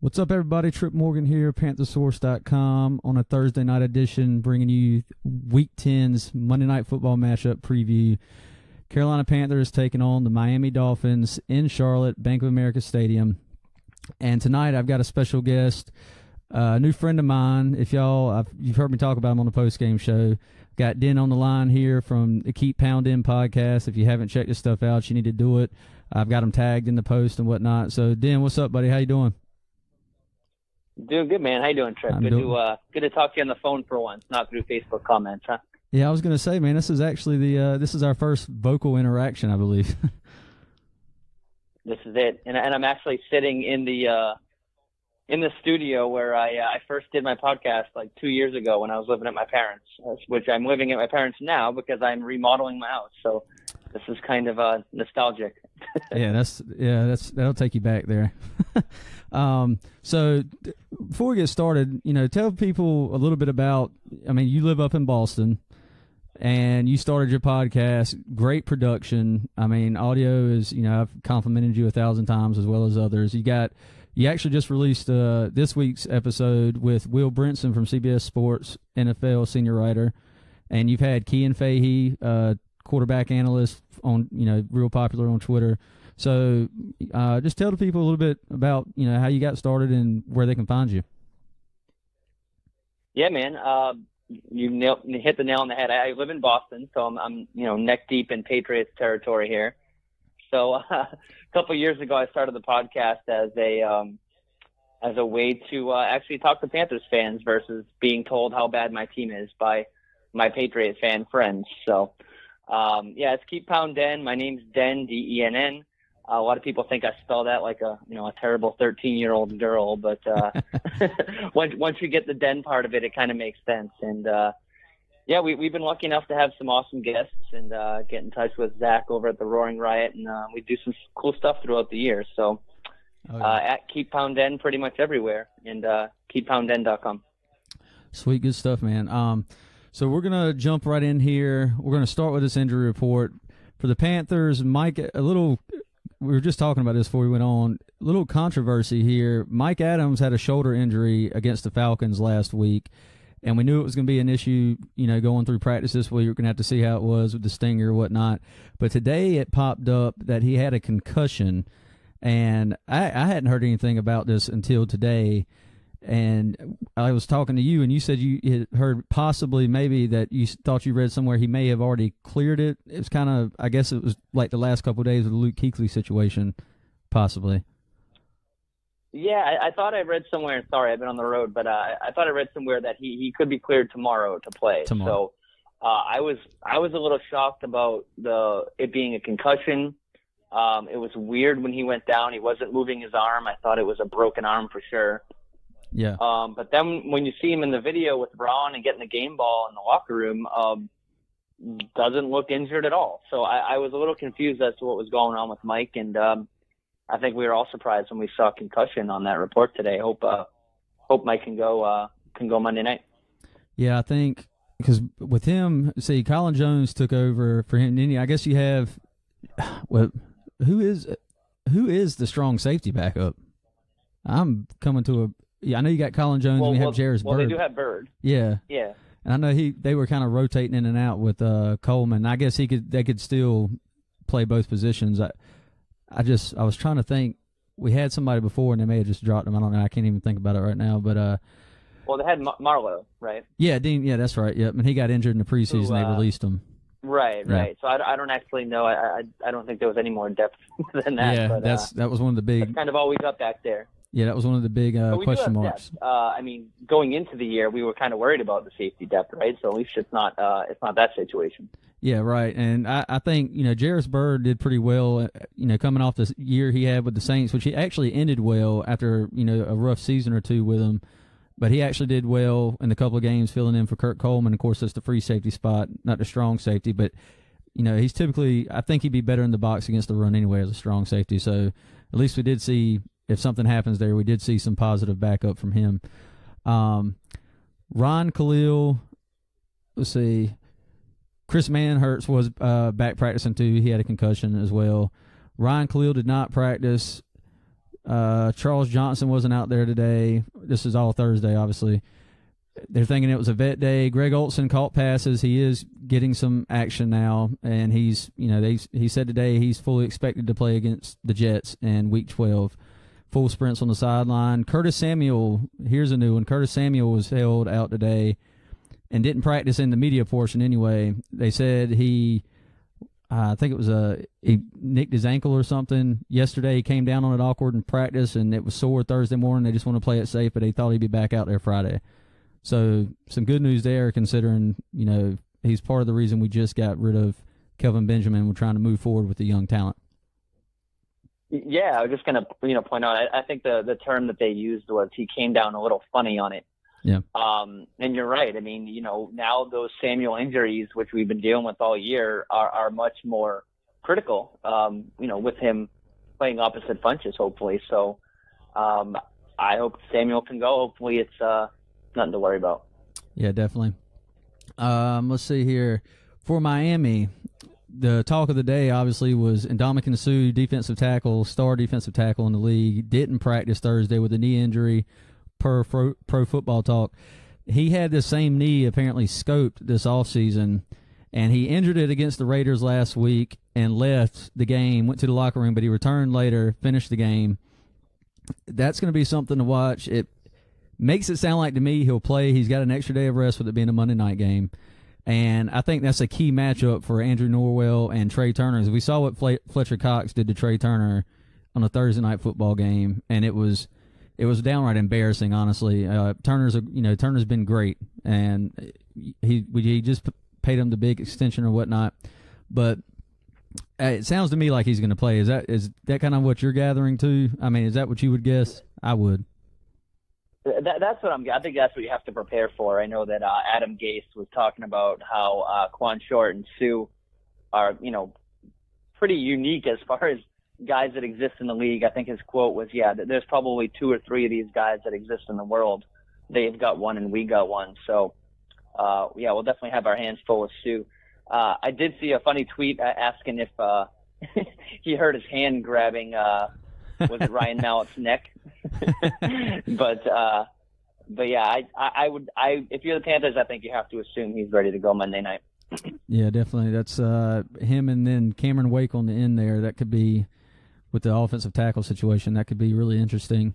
What's up, everybody? Trip Morgan here, PantherSource.com, on a Thursday night edition, bringing you Week 10's Monday Night Football matchup preview. Carolina Panthers taking on the Miami Dolphins in Charlotte, Bank of America Stadium. And tonight I've got a special guest, a new friend of mine. If you've heard me talk about him on the post-game show. Got Den on the line here from the Keep Poundenn podcast. If you haven't checked this stuff out, you need to do it. I've got him tagged in the post and whatnot. So, Den, what's up, buddy? How you doing? Doing good, man. How you doing, Trip? Good to talk to you on the phone for once, not through Facebook comments, huh? Yeah, I was going to say, man, this is actually this is our first vocal interaction, I believe. This is it, and I'm actually sitting in the studio where I first did my podcast like 2 years ago when I was living at my parents', which I'm living at my parents' now because I'm remodeling my house. So this is kind of nostalgic. That'll take you back there. So before we get started, tell people a little bit about. I mean, you live up in Boston, and you started your podcast. Great production. I mean, audio is. I've complimented you 1,000 times as well as others. You actually just released this week's episode with Will Brinson from CBS Sports, NFL senior writer, and you've had Kean Fahey, quarterback analyst, on real popular on Twitter. So just tell the people a little bit about how you got started and where they can find you. Yeah, man. You hit the nail on the head. I live in Boston, so I'm neck deep in Patriots territory here. So a couple of years ago, I started the podcast as a way to actually talk to Panthers fans versus being told how bad my team is by my Patriot fan friends. So it's Keep Poundenn. My name's Den, Denn. A lot of people think I spell that like a terrible 13-year-old girl, but once you get the Den part of it, it kind of makes sense. And we've been lucky enough to have some awesome guests and get in touch with Zach over at the Roaring Riot, and we do some cool stuff throughout the year. So at Keep Poundenn pretty much everywhere, and keeppoundenn.com. Sweet, good stuff, man. So we're gonna jump right in here. We're gonna start with this injury report for the Panthers. Mike, we were just talking about this before we went on. A little controversy here. Mike Adams had a shoulder injury against the Falcons last week, and we knew it was going to be an issue, going through practice this week. You're going to have to see how it was with the stinger or whatnot. But today it popped up that he had a concussion, and I hadn't heard anything about this until today. And I was talking to you, and you said you had heard possibly maybe that you thought you read somewhere he may have already cleared it. It was kind of, I guess it was like the last couple of days of the Luke Kuechly situation, possibly. Yeah, I thought I read somewhere, sorry, I've been on the road, but I thought I read somewhere that he could be cleared tomorrow to play. So I was a little shocked about it being a concussion. It was weird when he went down. He wasn't moving his arm. I thought it was a broken arm for sure. Yeah. But then when you see him in the video with Ron and getting the game ball in the locker room, doesn't look injured at all. So I was a little confused as to what was going on with Mike, and I think we were all surprised when we saw concussion on that report today. Hope Mike can go Monday night. Yeah, I think because with him, see, Colin Jones took over for him. I guess you have who is the strong safety backup? I'm coming to a. Yeah, I know you got Colin Jones and we have Jarvis Bird. Well, they do have Bird. Yeah. Yeah. And I know they were kind of rotating in and out with Coleman. I guess they could still play both positions. I was trying to think. We had somebody before and they may have just dropped him. I don't know. I can't even think about it right now. But well, they had Marlowe, right? Yeah, Dean. Yeah, that's right. Yep. And he got injured in the preseason. They released him. Right. Yeah. Right. So I don't actually know. I don't think there was any more depth than that. Yeah, but, that was one of the big. That's kind of all we got back there. Yeah, that was one of the big question marks. I mean, going into the year, we were kind of worried about the safety depth, right? So at least it's not that situation. Yeah, right. And I think, Jarvis Bird did pretty well, coming off this year he had with the Saints, which he actually ended well after, a rough season or two with them. But he actually did well in a couple of games filling in for Kurt Coleman. Of course, that's the free safety spot, not the strong safety. But, he's typically, I think he'd be better in the box against the run anyway as a strong safety. So at least we did see, if something happens there, we did see some positive backup from him. Ron Khalil, let's see. Chris Manhertz was back practicing too. He had a concussion as well. Ryan Khalil did not practice. Charles Johnson wasn't out there today. This is all Thursday, obviously. They're thinking it was a vet day. Greg Olsen caught passes. He is getting some action now, and he said today he's fully expected to play against the Jets in Week 12. Full sprints on the sideline. Curtis Samuel, here's a new one. Curtis Samuel was held out today and didn't practice in the media portion anyway. They said I think it was he nicked his ankle or something yesterday. He came down on it awkward in practice, and it was sore Thursday morning. They just want to play it safe, but they thought he'd be back out there Friday. So some good news there, considering he's part of the reason we just got rid of Kelvin Benjamin. We're trying to move forward with the young talent. Yeah, I was just gonna point out. I think the term that they used was he came down a little funny on it. Yeah. And you're right. I mean, now those Samuel injuries, which we've been dealing with all year, are much more critical. With him playing opposite bunches, hopefully. So, I hope Samuel can go. Hopefully, it's nothing to worry about. Yeah, definitely. Let's see here. For Miami, the talk of the day obviously was Ndamukong Suh, star defensive tackle in the league, didn't practice Thursday with a knee injury per Pro Football Talk. He had the same knee apparently scoped this offseason, and he injured it against the Raiders last week and left the game, went to the locker room, but he returned later, finished the game. That's going to be something to watch. It makes it sound like to me he'll play. He's got an extra day of rest with it being a Monday night game. And I think that's a key matchup for Andrew Norwell and Trey Turner. As we saw what Fletcher Cox did to Trey Turner on a Thursday night football game, and it was downright embarrassing, honestly. Turner's been great, and he just paid him the big extension or whatnot. But it sounds to me like he's going to play. Is that kind of what you're gathering too? I mean, is that what you would guess? I would. That's what I think that's what you have to prepare for. I know that Adam Gase was talking about how Quan Short and Sue are, pretty unique as far as guys that exist in the league. I think his quote was, there's probably 2 or 3 of these guys that exist in the world. They've got one and we got one. So, we'll definitely have our hands full with Sue. I did see a funny tweet asking if he hurt his hand grabbing was it Ryan Mallett's neck? But yeah, I would if you're the Panthers, I think you have to assume he's ready to go Monday night. Yeah, definitely. That's him, and then Cameron Wake on the end there. That could be, with the offensive tackle situation, that could be really interesting.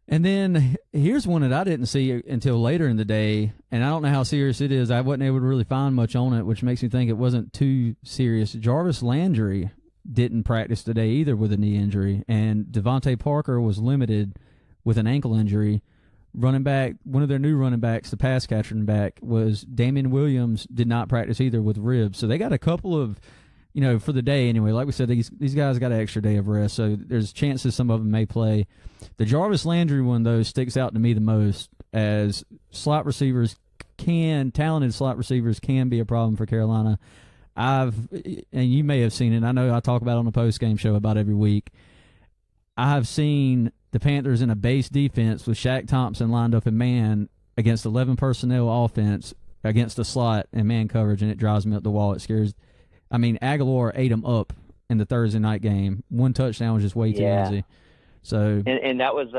And then here's one that I didn't see until later in the day, and I don't know how serious it is. I wasn't able to really find much on it, which makes me think it wasn't too serious. Jarvis Landry didn't practice today either with a knee injury, and Devontae Parker was limited with an ankle injury. Running back, one of their new running backs, the pass catching back, was Damian Williams, did not practice either with ribs. So they got a couple of, for the day anyway. Like we said, these guys got an extra day of rest, so there's chances some of them may play. The Jarvis Landry one, though, sticks out to me the most, as talented slot receivers can be a problem for Carolina. And you may have seen it. I know I talk about it on the post-game show about every week. I have seen the Panthers in a base defense with Shaq Thompson lined up in man against 11 personnel offense against the slot and man coverage, and it drives me up the wall. It scares. I mean, Aguilar ate him up in the Thursday night game. One touchdown was just way too easy. So and that was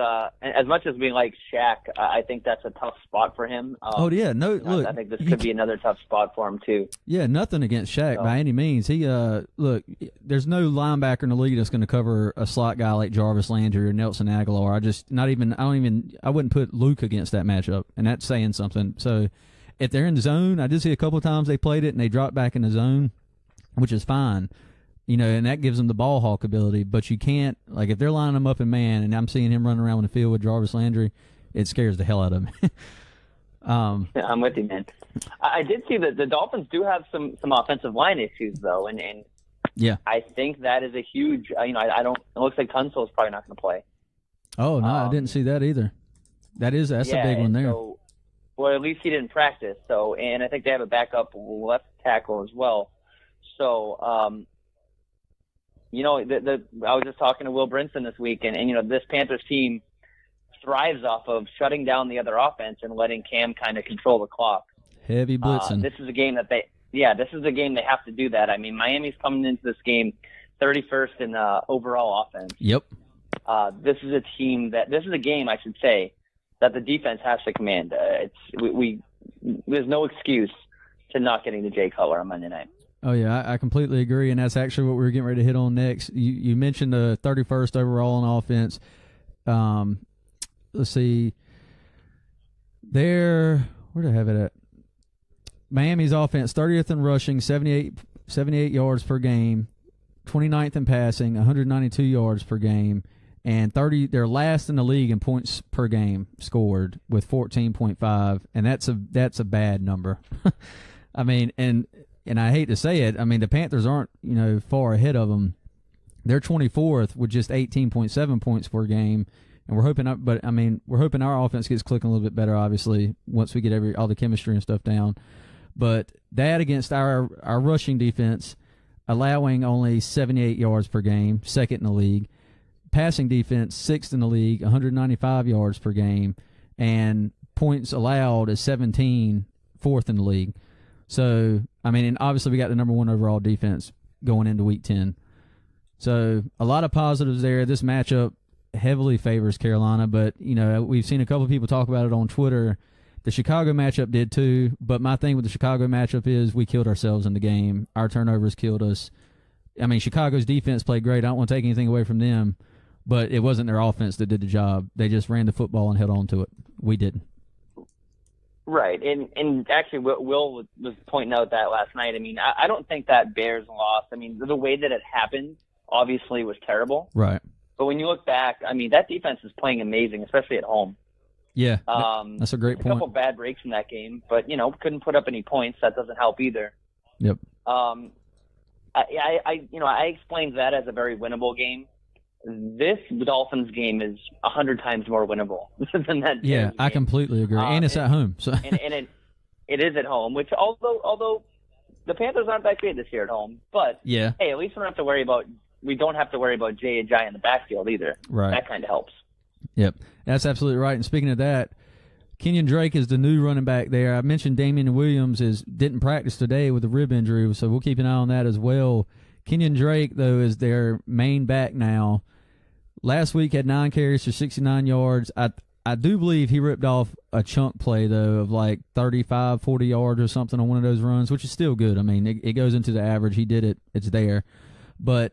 as much as we like Shaq, I think that's a tough spot for him. Look, I think this could be another tough spot for him too. Yeah, nothing against Shaq by any means. He look, there's no linebacker in the league that's going to cover a slot guy like Jarvis Landry or Nelson Aguilar. I wouldn't put Luke against that matchup, and that's saying something. So if they're in the zone, I did see a couple of times they played it and they dropped back in the zone, which is fine. And that gives them the ball hawk ability. But you can't, like, if they're lining them up in man and I'm seeing him running around in the field with Jarvis Landry, it scares the hell out of me. I'm with you, man. I did see that the Dolphins do have some offensive line issues, though. And yeah, I think that is a huge, I don't, it looks like Tunsil's probably not going to play. Oh, no, I didn't see that either. That's a big one there. So, well, at least he didn't practice. So, and I think they have a backup left tackle as well. So, I was just talking to Will Brinson this week, and this Panthers team thrives off of shutting down the other offense and letting Cam kind of control the clock. Heavy blitzing. This is a game they have to do that. I mean, Miami's coming into this game 31st in overall offense. Yep. this is a game, I should say, that the defense has to command. There's no excuse to not getting the Jay Cutler on Monday night. Oh, yeah, I completely agree, and that's actually what we were getting ready to hit on next. You mentioned the 31st overall on offense. Let's see. Where do I have it at? Miami's offense, 30th in rushing, 78 yards per game, 29th in passing, 192 yards per game, and they're last in the league in points per game scored with 14.5, and that's a bad number. I mean, and I hate to say it, I mean, the Panthers aren't, far ahead of them. They're 24th with just 18.7 points per game, and we're hoping our offense gets clicking a little bit better, obviously, once we get all the chemistry and stuff down. But that against our rushing defense, allowing only 78 yards per game, second in the league. Passing defense, sixth in the league, 195 yards per game, and points allowed is 17, fourth in the league. So, I mean, and obviously we got the number one overall defense going into Week 10. So, a lot of positives there. This matchup heavily favors Carolina, but, we've seen a couple of people talk about it on Twitter. The Chicago matchup did too, but my thing with the Chicago matchup is we killed ourselves in the game. Our turnovers killed us. I mean, Chicago's defense played great. I don't want to take anything away from them, but it wasn't their offense that did the job. They just ran the football and held on to it. We didn't. Right, and actually Will was pointing out that last night. I mean, I don't think that Bears loss, I mean, the way that it happened obviously was terrible. Right. But when you look back, I mean, that defense is playing amazing, especially at home. Yeah, that's a great point. A couple bad breaks in that game, but, couldn't put up any points. That doesn't help either. Yep. I explained that as a very winnable game. This Dolphins game is 100 times more winnable than that. Yeah, I completely agree, and it's at home. So. and it is at home, which although the Panthers aren't that great this year at home, but yeah, hey, at least we don't have to worry about Jay Ajayi in the backfield either. Right, that kind of helps. Yep, that's absolutely right. And speaking of that, Kenyan Drake is the new running back there. I mentioned Damian Williams didn't practice today with a rib injury, so we'll keep an eye on that as well. Kenyan Drake, though, is their main back now. Last week had 9 carries for 69 yards. I do believe he ripped off a chunk play, though, of like 35, 40 yards or something on one of those runs, which is still good. I mean, it goes into the average. He did it. It's there. But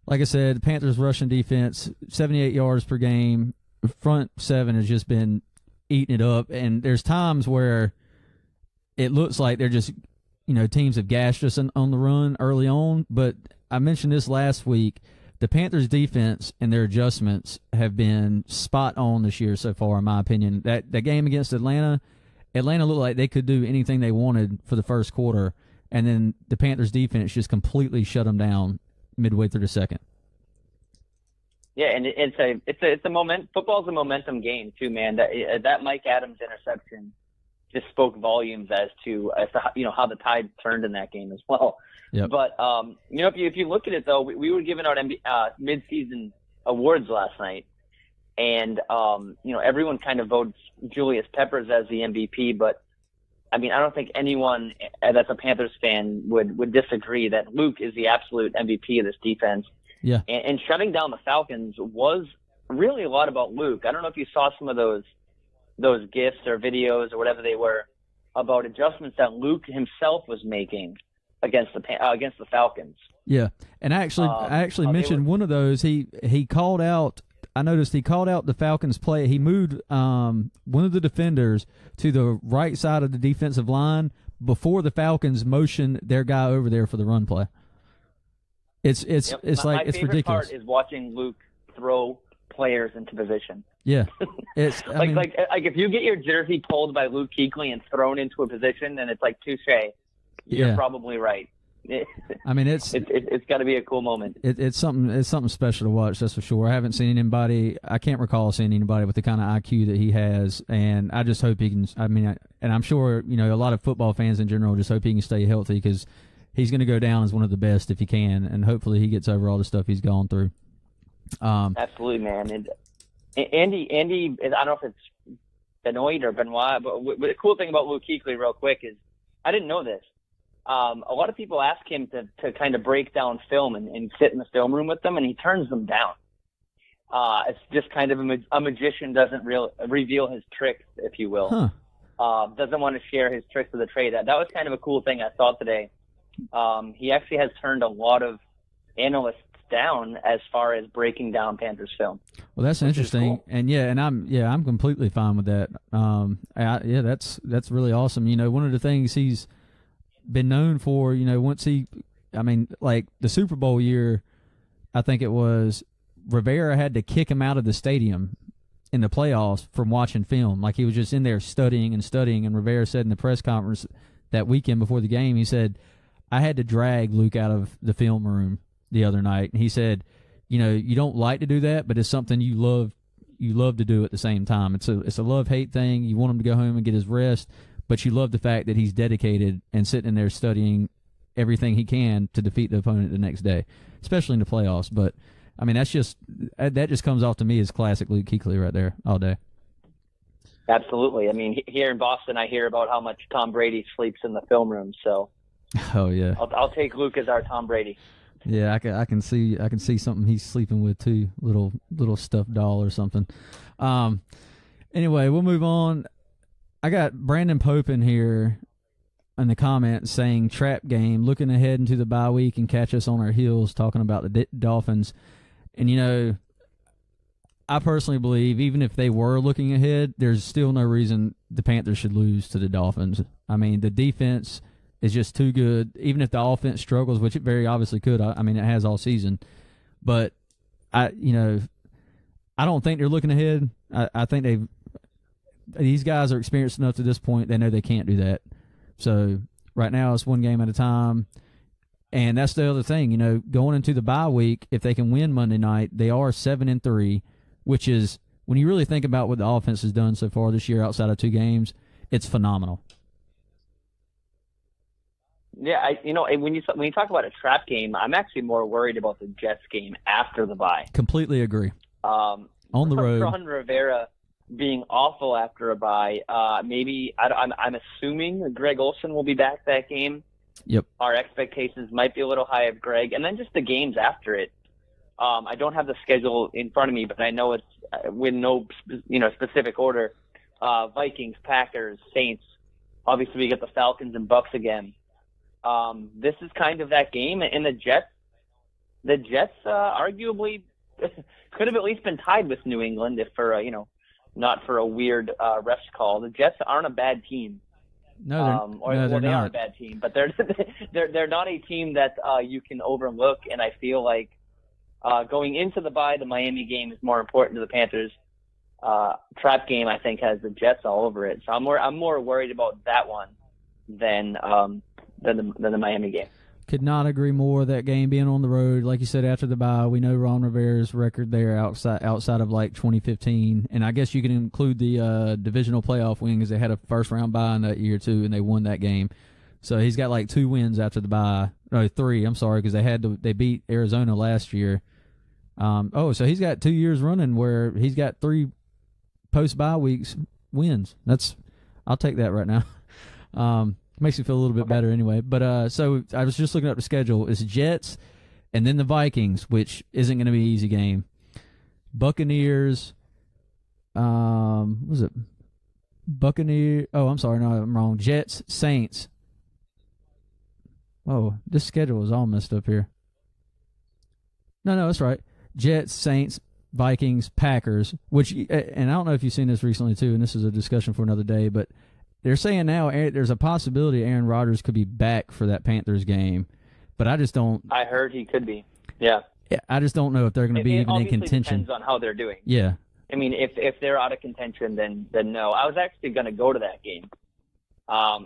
like I said, the Panthers' rushing defense, 78 yards per game. Front seven has just been eating it up. And there's times where it looks like they're just, teams have gashed us on the run early on. But I mentioned this last week. The Panthers' defense and their adjustments have been spot on this year so far, in my opinion. That game against Atlanta looked like they could do anything they wanted for the first quarter, and then the Panthers' defense just completely shut them down midway through the second. Yeah, and it's a moment. Football's a momentum game too, man. That Mike Adams interception just spoke volumes as to how the tide turned in that game as well. Yep. But if you look at it though, we were giving out mid-season awards last night, and everyone kind of votes Julius Peppers as the MVP. But I mean, I don't think anyone that's a Panthers fan would disagree that Luke is the absolute MVP of this defense. Yeah. And shutting down the Falcons was really a lot about Luke. I don't know if you saw some of those GIFs or videos or whatever they were about adjustments that Luke himself was making against the Falcons. Yeah, and I actually mentioned one of those. He called out. I noticed he called out the Falcons play. He moved one of the defenders to the right side of the defensive line before the Falcons motioned their guy over there for the run play. It's ridiculous. My favorite part is watching Luke throw players into position. Yeah, it's like if you get your jersey pulled by Luke Kuechly and thrown into a position, and it's like touche. You're probably right. I mean, it's got to be a cool moment. It's something special to watch. That's for sure. I haven't seen anybody. I can't recall seeing anybody with the kind of IQ that he has, and I just hope he can. I mean, and I'm sure a lot of football fans in general just hope he can stay healthy because he's going to go down as one of the best if he can, and hopefully he gets over all the stuff he's gone through. Absolutely, man. And Andy, I don't know if it's Benoit or Benoit, but the cool thing about Luke Kuechly, real quick, is I didn't know this. A lot of people ask him to kind of break down film and sit in the film room with them, and he turns them down. It's just kind of a magician doesn't reveal his tricks, if you will. Doesn't want to share his tricks of the trade. That was kind of a cool thing I saw today. He actually has turned a lot of analysts down as far as breaking down Panthers film. Well, that's interesting, cool. And I'm completely fine with that. That's really awesome. One of the things he's been known for, like the Super Bowl year, I think it was, Rivera had to kick him out of the stadium in the playoffs from watching film. Like, he was just in there studying, and Rivera said in the press conference that weekend before the game, he said, I had to drag Luke out of the film room the other night. And he said, you don't like to do that, but it's something you love to do at the same time. It's a love-hate thing. You want him to go home and get his rest, but you love the fact that he's dedicated and sitting in there studying everything he can to defeat the opponent the next day, especially in the playoffs. But that just comes off to me as classic Luke Kuechly right there all day. Absolutely. Here in Boston, I hear about how much Tom Brady sleeps in the film room. So, oh yeah, I'll take Luke as our Tom Brady. Yeah, I can see something he's sleeping with too, little stuffed doll or something. Anyway, we'll move on. I got Brandon Pope in here in the comments saying trap game, looking ahead into the bye week and catch us on our heels, talking about the Dolphins. And I personally believe even if they were looking ahead, there's still no reason the Panthers should lose to the Dolphins. The defense is just too good. Even if the offense struggles, which it very obviously could, it has all season. But I don't think they're looking ahead. I think these guys are experienced enough to this point. They know they can't do that. So right now it's one game at a time. And that's the other thing, going into the bye week, if they can win Monday night, they are 7-3, which is, when you really think about what the offense has done so far this year outside of 2 games, it's phenomenal. Yeah, when you talk about a trap game, I'm actually more worried about the Jets game after the bye. Completely agree. On the road, Ron Rivera being awful after a bye. Maybe I'm assuming Greg Olsen will be back that game. Yep. Our expectations might be a little high of Greg, and then just the games after it. I don't have the schedule in front of me, but I know it's with no specific order. Vikings, Packers, Saints. Obviously, we get the Falcons and Bucks again. This is kind of that game, and the Jets arguably could have at least been tied with New England if for not for a weird refs call. The Jets aren't a bad team. No, they're they not. are a bad team, but they're not a team that you can overlook. And I feel like going into the bye, the Miami game is more important to the Panthers. Trap game, I think, has the Jets all over it. So I'm more worried about that one than the Miami game. Could not agree more. That game being on the road, like you said, after the bye, we know Ron Rivera's record there outside of like 2015, and I guess you can include the divisional playoff win because they had a first round bye in that year too, and they won that game. So he's got like 2 wins after the bye. No, 3. I'm sorry, because they beat Arizona last year. So he's got 2 years running where he's got 3 post bye weeks wins. I'll take that right now. Makes me feel a little bit better anyway. But so I was just looking up the schedule. It's Jets and then the Vikings, which isn't going to be an easy game. Buccaneers. What was it? Buccaneers. Oh, I'm sorry. No, I'm wrong. Jets, Saints. Oh, this schedule is all messed up here. No, that's right. Jets, Saints, Vikings, Packers, which, and I don't know if you've seen this recently too, and this is a discussion for another day, but they're saying now there's a possibility Aaron Rodgers could be back for that Panthers game, but I just don't. I heard he could be. Yeah. I just don't know if they're going to be even in contention. Depends on how they're doing. Yeah. If they're out of contention, then no. I was actually going to go to that game.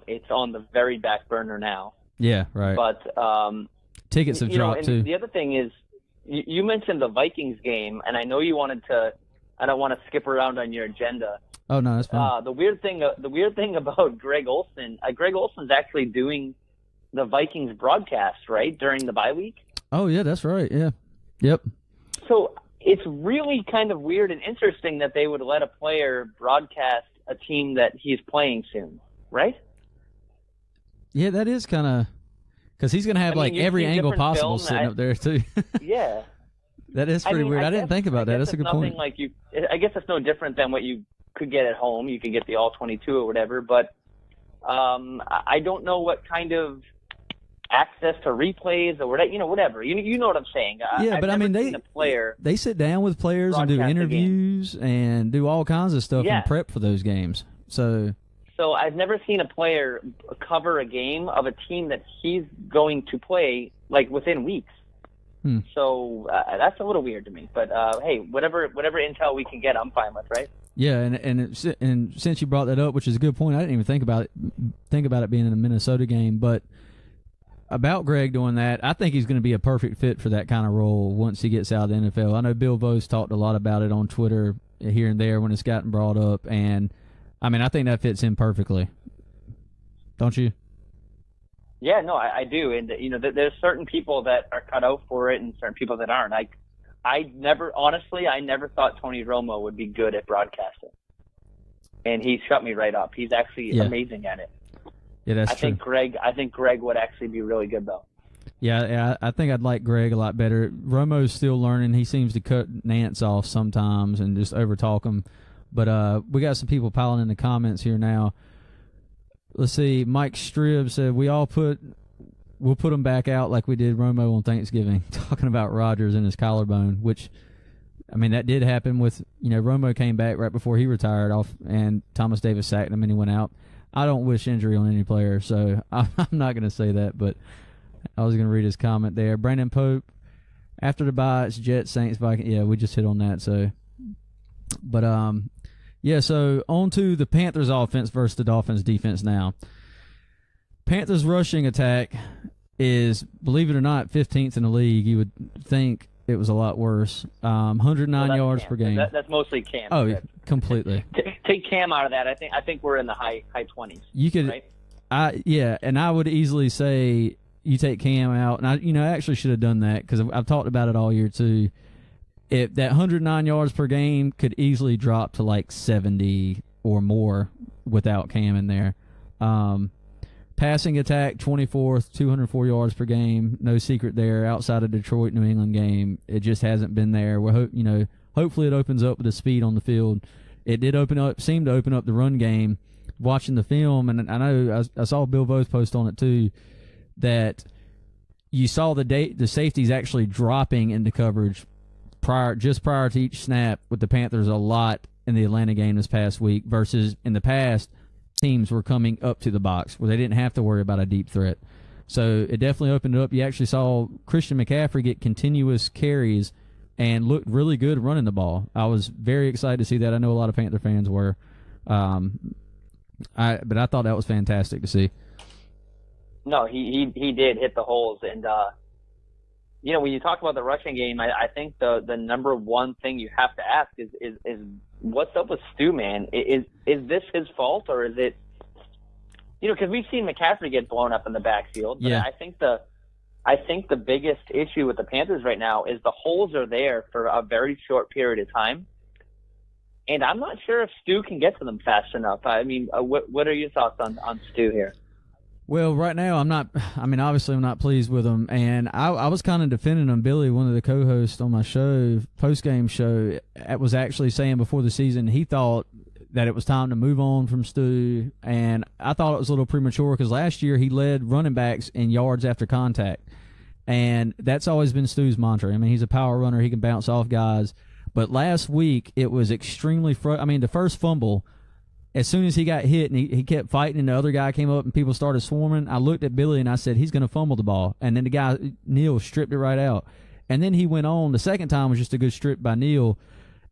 It's on the very back burner now. Yeah, right. But tickets have dropped too. The other thing is, you mentioned the Vikings game, and I know you wanted to. I don't want to skip around on your agenda. Oh no, that's fine. The weird thing about Greg Olsen, Greg Olsen's actually doing the Vikings broadcast right during the bye week. Oh yeah, that's right. Yeah, yep. So it's really kind of weird and interesting that they would let a player broadcast a team that he's playing soon, right? Yeah, that is kind of because he's going to have every angle possible sitting up there too. Yeah. That is pretty weird. I didn't think about that. That's a good point. I guess it's no different than what you could get at home. You can get the all 22 or whatever, but I don't know what kind of access to replays or whatever. You know what I'm saying? Yeah, but I mean, they sit down with players and do interviews and do all kinds of stuff and prep for those games. So I've never seen a player cover a game of a team that he's going to play like within weeks. So that's a little weird to me. But hey, whatever intel we can get, I'm fine with, right? Yeah, and since you brought that up, which is a good point, I didn't even think about it being in a Minnesota game, but about Greg doing that, I think he's going to be a perfect fit for that kind of role once he gets out of the NFL. I know Bill Vose talked a lot about it on Twitter here and there when it's gotten brought up, and I mean, I think that fits him perfectly. Don't you? Yeah, no, I do. And, there's certain people that are cut out for it and certain people that aren't. I never thought Tony Romo would be good at broadcasting. And he shut me right up. He's actually amazing at it. Yeah, that's true. I think Greg would actually be really good, though. Yeah, I think I'd like Greg a lot better. Romo's still learning. He seems to cut Nance off sometimes and just overtalk him. But we got some people piling in the comments here now. Let's see. Mike Strib said, we'll put him back out like we did Romo on Thanksgiving, talking about Rodgers and his collarbone, which, I mean, that did happen with, Romo came back right before he retired off, and Thomas Davis sacked him and he went out. I don't wish injury on any player, so I'm not going to say that, but I was going to read his comment there. Brandon Pope, after the bye, it's Jets, Saints, Vikings. Yeah, we just hit on that, so. But, so on to the Panthers offense versus the Dolphins defense now. Panthers rushing attack is, believe it or not, 15th in the league. You would think it was a lot worse. 109 yards per game. That's mostly Cam. Oh, yeah, completely. Take Cam out of that. I think we're in the high 20s. You could, right? And I would easily say you take Cam out, and I actually should have done that because I've talked about it all year too. If that 109 yards per game could easily drop to like 70 or more without Cam in there. Passing attack, 24th, 204 yards per game. No secret there. Outside of Detroit, New England game, it just hasn't been there. Hopefully it opens up with the speed on the field. It did seem to open up the run game. Watching the film, and I know I saw Bill Vose post on it too, that you saw the safeties actually dropping into coverage prior to each snap with the Panthers a lot in the Atlanta game this past week versus in the past teams were coming up to the box where they didn't have to worry about a deep threat. So it definitely opened it up. You actually saw Christian McCaffrey get continuous carries and looked really good running the ball. I was very excited to see that. I know a lot of Panther fans were. But I thought that was fantastic to see. No, he did hit the holes. And, when you talk about the rushing game, I think the number one thing you have to ask is what's up with Stu, man? Is this his fault, or is it, because we've seen McCaffrey get blown up in the backfield. But yeah. I think the biggest issue with the Panthers right now is the holes are there for a very short period of time. And I'm not sure if Stu can get to them fast enough. I mean, what are your thoughts on Stu here? Well, right now obviously I'm not pleased with him, and I was kind of defending him. Billy, one of the co-hosts on my show, post-game show, was actually saying before the season he thought that it was time to move on from Stu, and I thought it was a little premature because last year he led running backs in yards after contact, and that's always been Stu's mantra. I mean, he's a power runner. He can bounce off guys, but last week it was extremely the first fumble, as soon as he got hit and he kept fighting and the other guy came up and people started swarming, I looked at Billy and I said, he's going to fumble the ball. And then the guy, Neal, stripped it right out. And then he went on. The second time was just a good strip by Neal.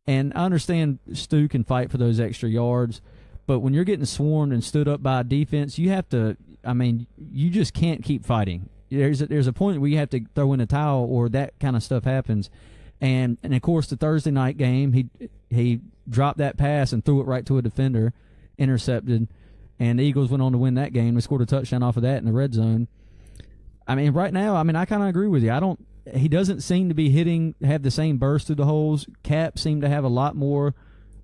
And I understand Stu can fight for those extra yards, but when you're getting swarmed and stood up by a defense, you have to, you just can't keep fighting. There's a point where you have to throw in a towel or that kind of stuff happens. And of course, the Thursday night game, he dropped that pass and threw it right to a defender, intercepted, and the Eagles went on to win that game. They scored a touchdown off of that in the red zone. I mean, right now, I kind of agree with you. He doesn't seem to be have the same burst through the holes. Cap seemed to have a lot more,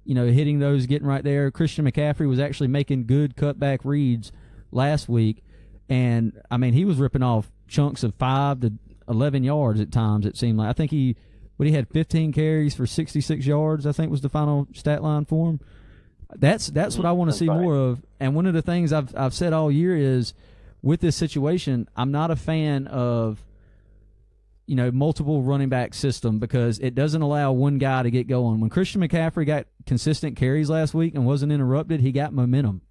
hitting those, getting right there. Christian McCaffrey was actually making good cutback reads last week, and, he was ripping off chunks of 5 to 11 yards at times, it seemed like. I think he But he had 15 carries for 66 yards, I think was the final stat line for him. That's what I want to see more of. And one of the things I've said all year is, with this situation, I'm not a fan of, multiple running back system, because it doesn't allow one guy to get going. When Christian McCaffrey got consistent carries last week and wasn't interrupted, he got momentum.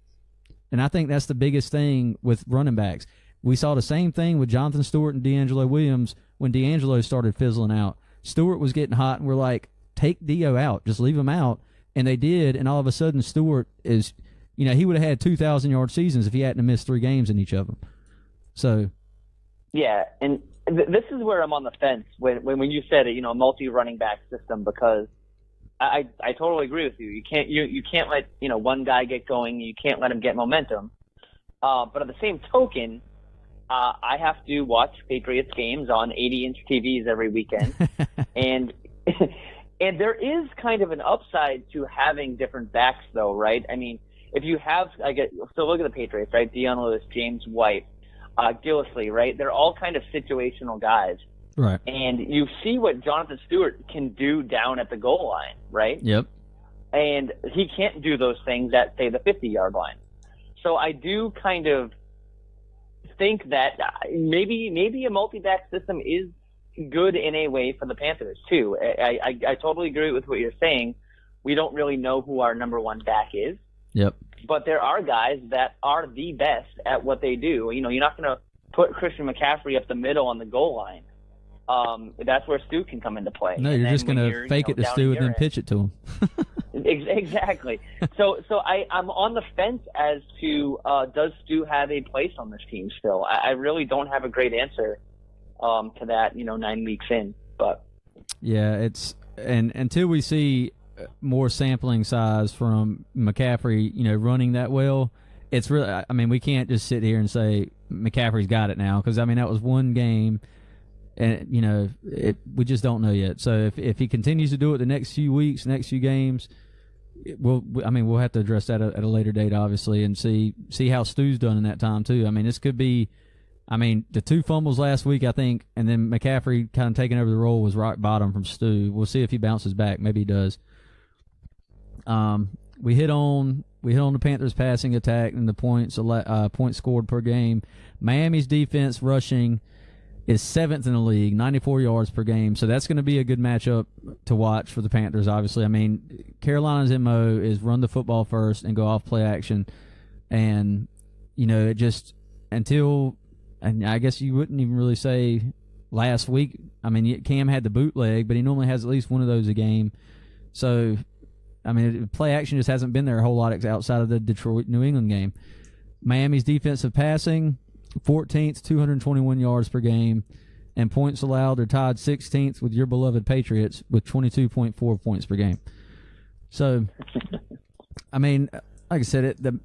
And I think that's the biggest thing with running backs. We saw the same thing with Jonathan Stewart and D'Angelo Williams when D'Angelo started fizzling out. Stewart was getting hot, and we're like, take Dio out. Just leave him out. And they did, and all of a sudden Stewart is, he would have had 2,000-yard seasons if he hadn't missed 3 games in each of them. So. Yeah, and this is where I'm on the fence when you said it, a multi-running back system, because I totally agree with you. You can't let, one guy get going. You can't let him get momentum. But at the same token, I have to watch Patriots games on 80-inch TVs every weekend. and there is kind of an upside to having different backs, though, right? I mean, if you have so look at the Patriots, right? Dion Lewis, James White, Gillislee, right? They're all kind of situational guys. Right. And you see what Jonathan Stewart can do down at the goal line, right? Yep. And he can't do those things at, say, the 50-yard line. So I do kind of think that maybe a multi-back system is good in a way for the Panthers, too. I totally agree with what you're saying. We don't really know who our number one back is. Yep. But there are guys that are the best at what they do. You're not going to put Christian McCaffrey up the middle on the goal line. That's where Stu can come into play. No, you're just going to fake it to Stu and then pitch it to him. Exactly. So I'm on the fence as to does Stu have a place on this team still? I really don't have a great answer to that, 9 weeks in. But yeah, it's until we see more sampling size from McCaffrey, running that well, it's really, I mean, we can't just sit here and say McCaffrey's got it now, because, that was one game, and, we just don't know yet. So if he continues to do it the next few weeks, next few games, we'll have to address that at a later date, obviously, and see how Stu's done in that time, too. This could be, the 2 fumbles last week, I think, and then McCaffrey kind of taking over the role was rock bottom from Stu. We'll see if he bounces back. Maybe he does. We hit on the Panthers' passing attack and the points scored per game. Miami's defense rushing is 7th in the league, 94 yards per game. So that's going to be a good matchup to watch for the Panthers, obviously. Carolina's MO is run the football first and go off play action. And, it just until – and I guess you wouldn't even really say last week. Cam had the bootleg, but he normally has at least one of those a game. So – play action just hasn't been there a whole lot outside of the Detroit-New England game. Miami's defensive passing, 14th, 221 yards per game, and points allowed are tied 16th with your beloved Patriots with 22.4 points per game. So, like I said, the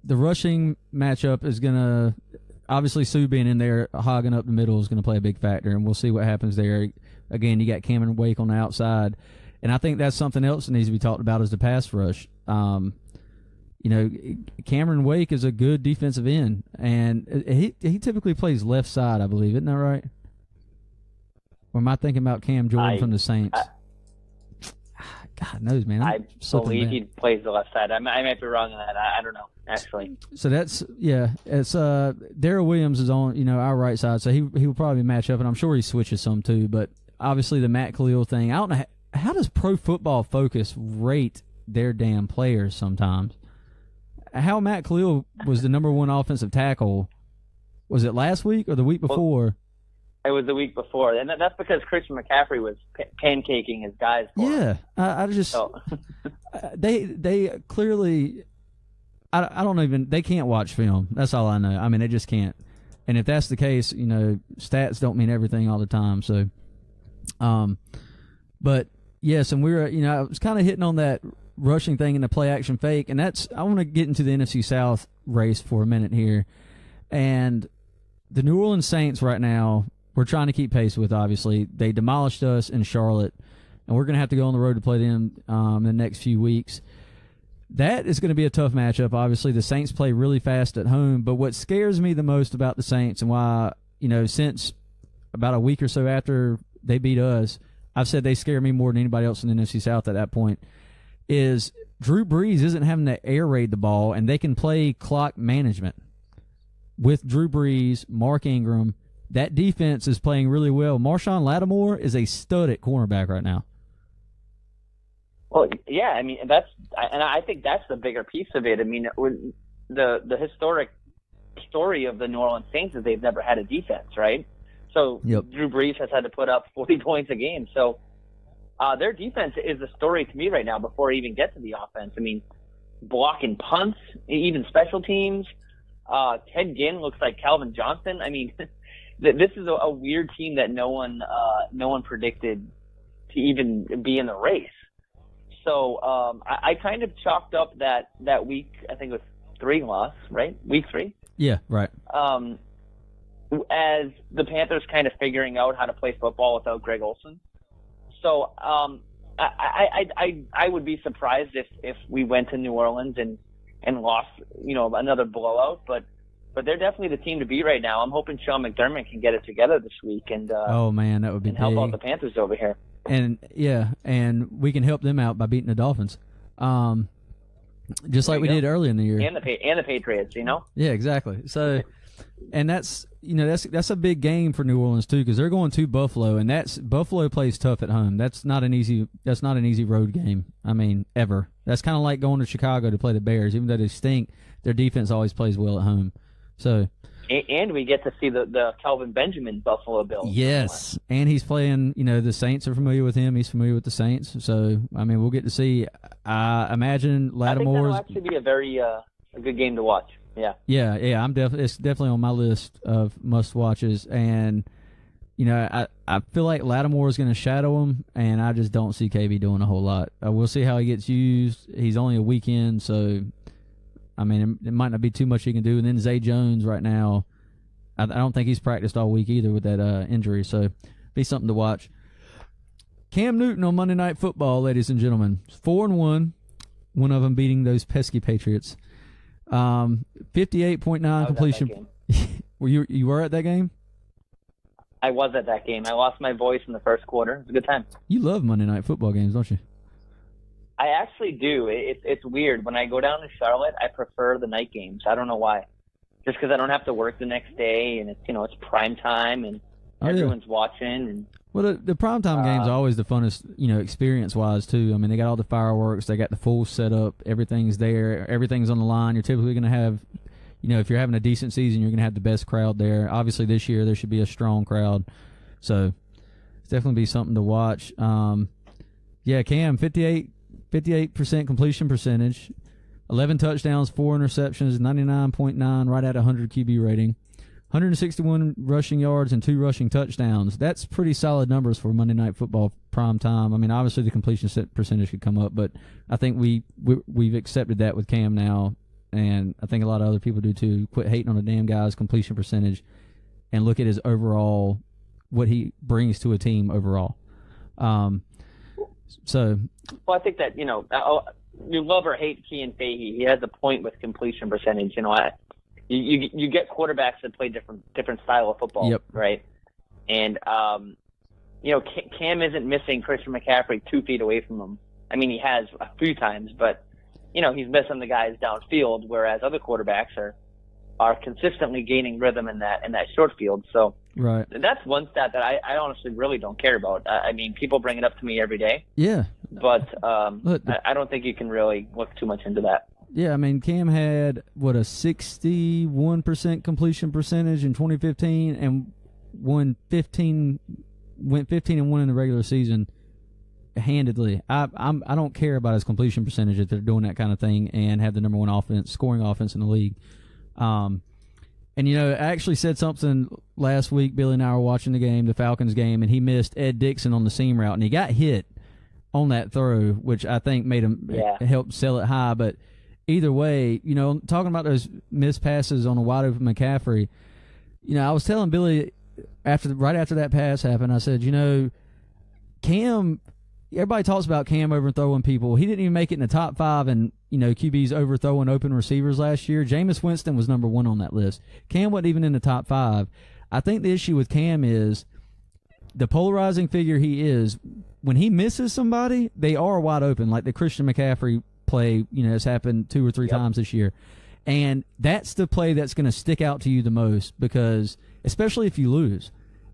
rushing matchup is going to – obviously Sue being in there hogging up the middle is going to play a big factor, and we'll see what happens there. Again, you got Cameron Wake on the outside. And I think that's something else that needs to be talked about is the pass rush. Cameron Wake is a good defensive end, and he typically plays left side, I believe. Isn't that right? Or am I thinking about Cam Jordan from the Saints? God knows, man. I believe he plays the left side. I might be wrong on that. I don't know, actually. So that's, it's Darrell Williams is on, our right side, so he will probably match up, and I'm sure he switches some too. But obviously the Matt Khalil thing, I don't know. How does Pro Football Focus rate their damn players sometimes? How Matt Khalil was the number 1 offensive tackle, was it last week or the week before? It was the week before, and that's because Christian McCaffrey was pancaking his guys for him. I just so. they clearly I don't even, they can't watch film. That's all I know. They just can't. And if that's the case, stats don't mean everything all the time. So, but yes, and we're, I was kind of hitting on that rushing thing in the play action fake, and I want to get into the NFC South race for a minute here. And the New Orleans Saints right now, we're trying to keep pace with, obviously. They demolished us in Charlotte, and we're going to have to go on the road to play them in the next few weeks. That is going to be a tough matchup. Obviously, the Saints play really fast at home, but what scares me the most about the Saints and why, since about a week or so after they beat us, I've said they scare me more than anybody else in the NFC South at that point, is Drew Brees isn't having to air raid the ball, and they can play clock management with Drew Brees, Mark Ingram. That defense is playing really well. Marshawn Lattimore is a stud at cornerback right now. Well, yeah, I mean, I think that's the bigger piece of it. I mean, the historic story of the New Orleans Saints is they've never had a defense, right? So Drew Brees has had to put up 40 points a game. So their defense is the story to me right now before I even get to the offense. I mean, blocking punts, even special teams. Ted Ginn looks like Calvin Johnson. I mean, this is a weird team that no one predicted to even be in the race. So I kind of chalked up that week, I think it was 3 loss, right? Week 3? Yeah, right. As the Panthers kind of figuring out how to play football without Greg Olsen. So I would be surprised if we went to New Orleans and lost, another blowout, but they're definitely the team to beat right now. I'm hoping Sean McDermott can get it together this week and oh man, that would be and help out the Panthers over here. And we can help them out by beating the Dolphins, just like we did earlier in the year, and the Patriots. Yeah, exactly. So, and that's a big game for New Orleans too, because they're going to Buffalo, and Buffalo plays tough at home. That's not an easy road game. I mean, ever. That's kind of like going to Chicago to play the Bears, even though they stink. Their defense always plays well at home. So. And we get to see the Kelvin Benjamin Buffalo Bills. Yes, and he's playing, the Saints are familiar with him. He's familiar with the Saints. So, I mean, we'll get to see. I imagine Lattimore. I think that'll actually be a very a good game to watch. Yeah. Yeah. It's definitely on my list of must-watches. And, I feel like Lattimore is going to shadow him, and I just don't see KB doing a whole lot. We'll see how he gets used. He's only a weekend, so – I mean, it might not be too much he can do. And then Zay Jones right now, I don't think he's practiced all week either with that injury. So, be something to watch. Cam Newton on Monday Night Football, ladies and gentlemen. 4-1, one of them beating those pesky Patriots. 58.9 completion. You were at that game? I was at that game. I lost my voice in the first quarter. It was a good time. You love Monday Night Football games, don't you? I actually do. It's weird. When I go down to Charlotte, I prefer the night games. I don't know why. Just because I don't have to work the next day, and it's prime time, and everyone's watching. And well, the primetime games are always the funnest, experience-wise, too. I mean, they got all the fireworks. They got the full setup. Everything's there. Everything's on the line. You're typically going to have, if you're having a decent season, you're going to have the best crowd there. Obviously, this year, there should be a strong crowd. So, it's definitely be something to watch. Cam, 58% completion percentage, 11 touchdowns, 4 interceptions, 99.9, right at 100 QB rating, 161 rushing yards and 2 rushing touchdowns. That's pretty solid numbers for Monday Night Football prime time. I mean, obviously the completion percentage could come up, but I think we've accepted that with Cam now, and I think a lot of other people do too. Quit hating on the damn guy's completion percentage and look at his overall, what he brings to a team overall. Well, I think that, you love or hate Kean Fahey. He has a point with completion percentage. You get quarterbacks that play different style of football, right? And, Cam isn't missing Christian McCaffrey 2 feet away from him. I mean, he has a few times, but, he's missing the guys downfield, whereas other quarterbacks are consistently gaining rhythm in that short field. So right. That's one stat that I honestly really don't care about. I mean, people bring it up to me every day. Yeah. But I don't think you can really look too much into that. Yeah, I mean, Cam had, a 61% completion percentage in 2015 and went 15-1 in the regular season handedly. I don't care about his completion percentage if they're doing that kind of thing and have the number one scoring offense in the league. And, I actually said something last week. Billy and I were watching the Falcons game, and he missed Ed Dixon on the seam route, and he got hit on that throw, which I think made him help sell it high. But either way, talking about those missed passes on a wide open McCaffrey, I was telling Billy right after that pass happened, I said, Cam, everybody talks about Cam overthrowing people. He didn't even make it in the top 5 and, QBs overthrowing open receivers last year. Jameis Winston was number 1 on that list. Cam wasn't even in the top 5. I think the issue with Cam is the polarizing figure he is, when he misses somebody, they are wide open, like the Christian McCaffrey play, has happened 2 or 3 times this year. And that's the play that's going to stick out to you the most, because especially if you lose,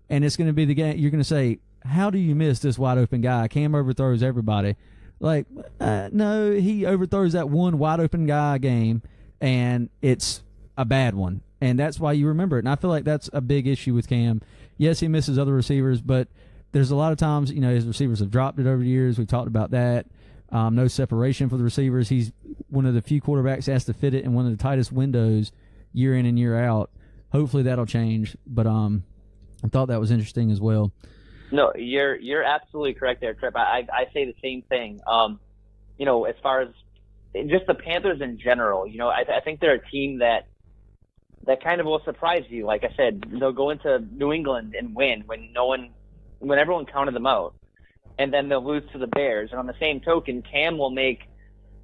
and it's going to be the game, you're going to say, how do you miss this wide open guy? Cam overthrows everybody. Like, no, he overthrows that one wide open guy game, and it's a bad one. And that's why you remember it. And I feel like that's a big issue with Cam. Yes, he misses other receivers, but there's a lot of times, his receivers have dropped it over the years. We've talked about that. No separation for the receivers. He's one of the few quarterbacks that has to fit it in one of the tightest windows year in and year out. Hopefully that'll change. But I thought that was interesting as well. No, you're absolutely correct there, Trip. I say the same thing. As far as just the Panthers in general, I think they're a team that kind of will surprise you. Like I said, they'll go into New England and win when everyone counted them out, and then they'll lose to the Bears. And on the same token, Cam will make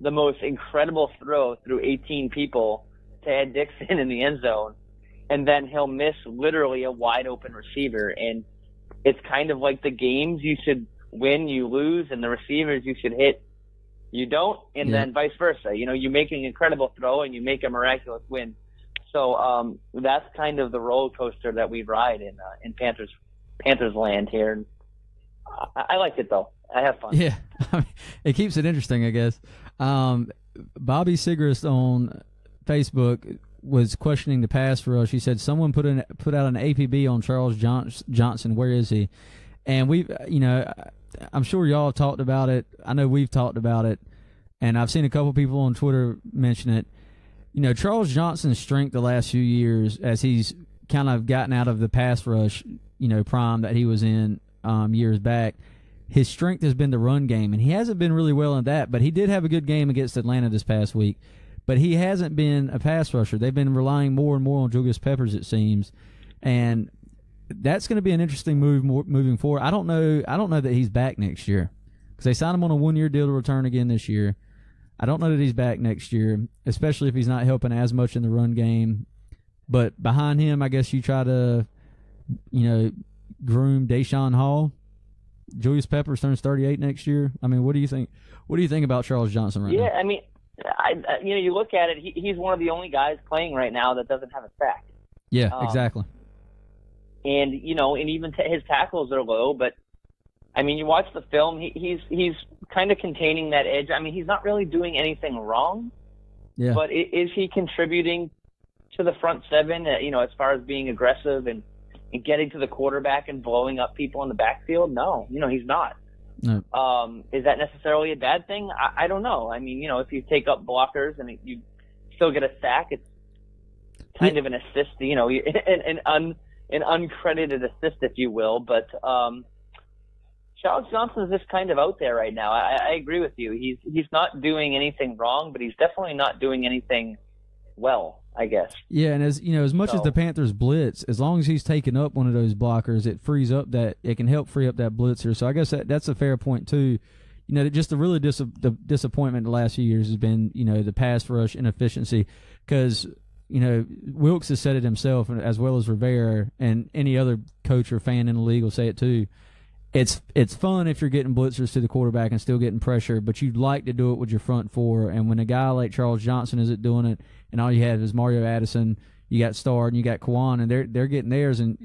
the most incredible throw through 18 people to Ed Dixon in the end zone, and then he'll miss literally a wide open receiver. And it's kind of like the games you should win, you lose, and the receivers you should hit, you don't, and then vice versa. You make an incredible throw and you make a miraculous win. So that's kind of the roller coaster that we ride in Panthers land here. And I like it, though. I have fun. Yeah, it keeps it interesting, I guess. Bobby Sigrist on Facebook was questioning the pass rush. He said someone put out an APB on Charles Johnson. Where is he? And we've, I'm sure y'all have talked about it. I know we've talked about it, and I've seen a couple people on Twitter mention it. Charles Johnson's strength the last few years, as he's kind of gotten out of the pass rush, prime that he was in years back, his strength has been the run game, and he hasn't been really well in that, but he did have a good game against Atlanta this past week. But he hasn't been a pass rusher. They've been relying more and more on Julius Peppers, it seems, and that's going to be an interesting move moving forward. I don't know that he's back next year, because they signed him on a 1-year deal to return again this year. I don't know that he's back next year, especially if he's not helping as much in the run game. But behind him, I guess you try to, groom Deshaun Hall. Julius Peppers turns 38 next year. I mean, what do you think? What do you think about Charles Johnson right now? Yeah, I mean, you look at it. He's one of the only guys playing right now that doesn't have a sack. Yeah, exactly. And and even his tackles are low. But I mean, you watch the film. He's kind of containing that edge. I mean, he's not really doing anything wrong. Yeah. But is he contributing to the front seven? As far as being aggressive and getting to the quarterback and blowing up people in the backfield? No, he's not. No. Is that necessarily a bad thing? I don't know. I mean, if you take up blockers and you still get a sack, it's kind of an assist, an uncredited assist, if you will. But Charles Johnson is just kind of out there right now. I agree with you. He's not doing anything wrong, but he's definitely not doing anything well, I guess. Yeah, and as much as the Panthers blitz, as long as he's taking up one of those blockers, it can help free up that blitzer. So I guess that's a fair point too. Just the really the disappointment the last few years has been, the pass rush inefficiency, because Wilkes has said it himself, as well as Rivera, and any other coach or fan in the league will say it too. It's fun if you're getting blitzers to the quarterback and still getting pressure, but you'd like to do it with your front four. And when a guy like Charles Johnson isn't doing it, and all you have is Mario Addison, you got Starr and you got Kwan, and they're getting theirs, and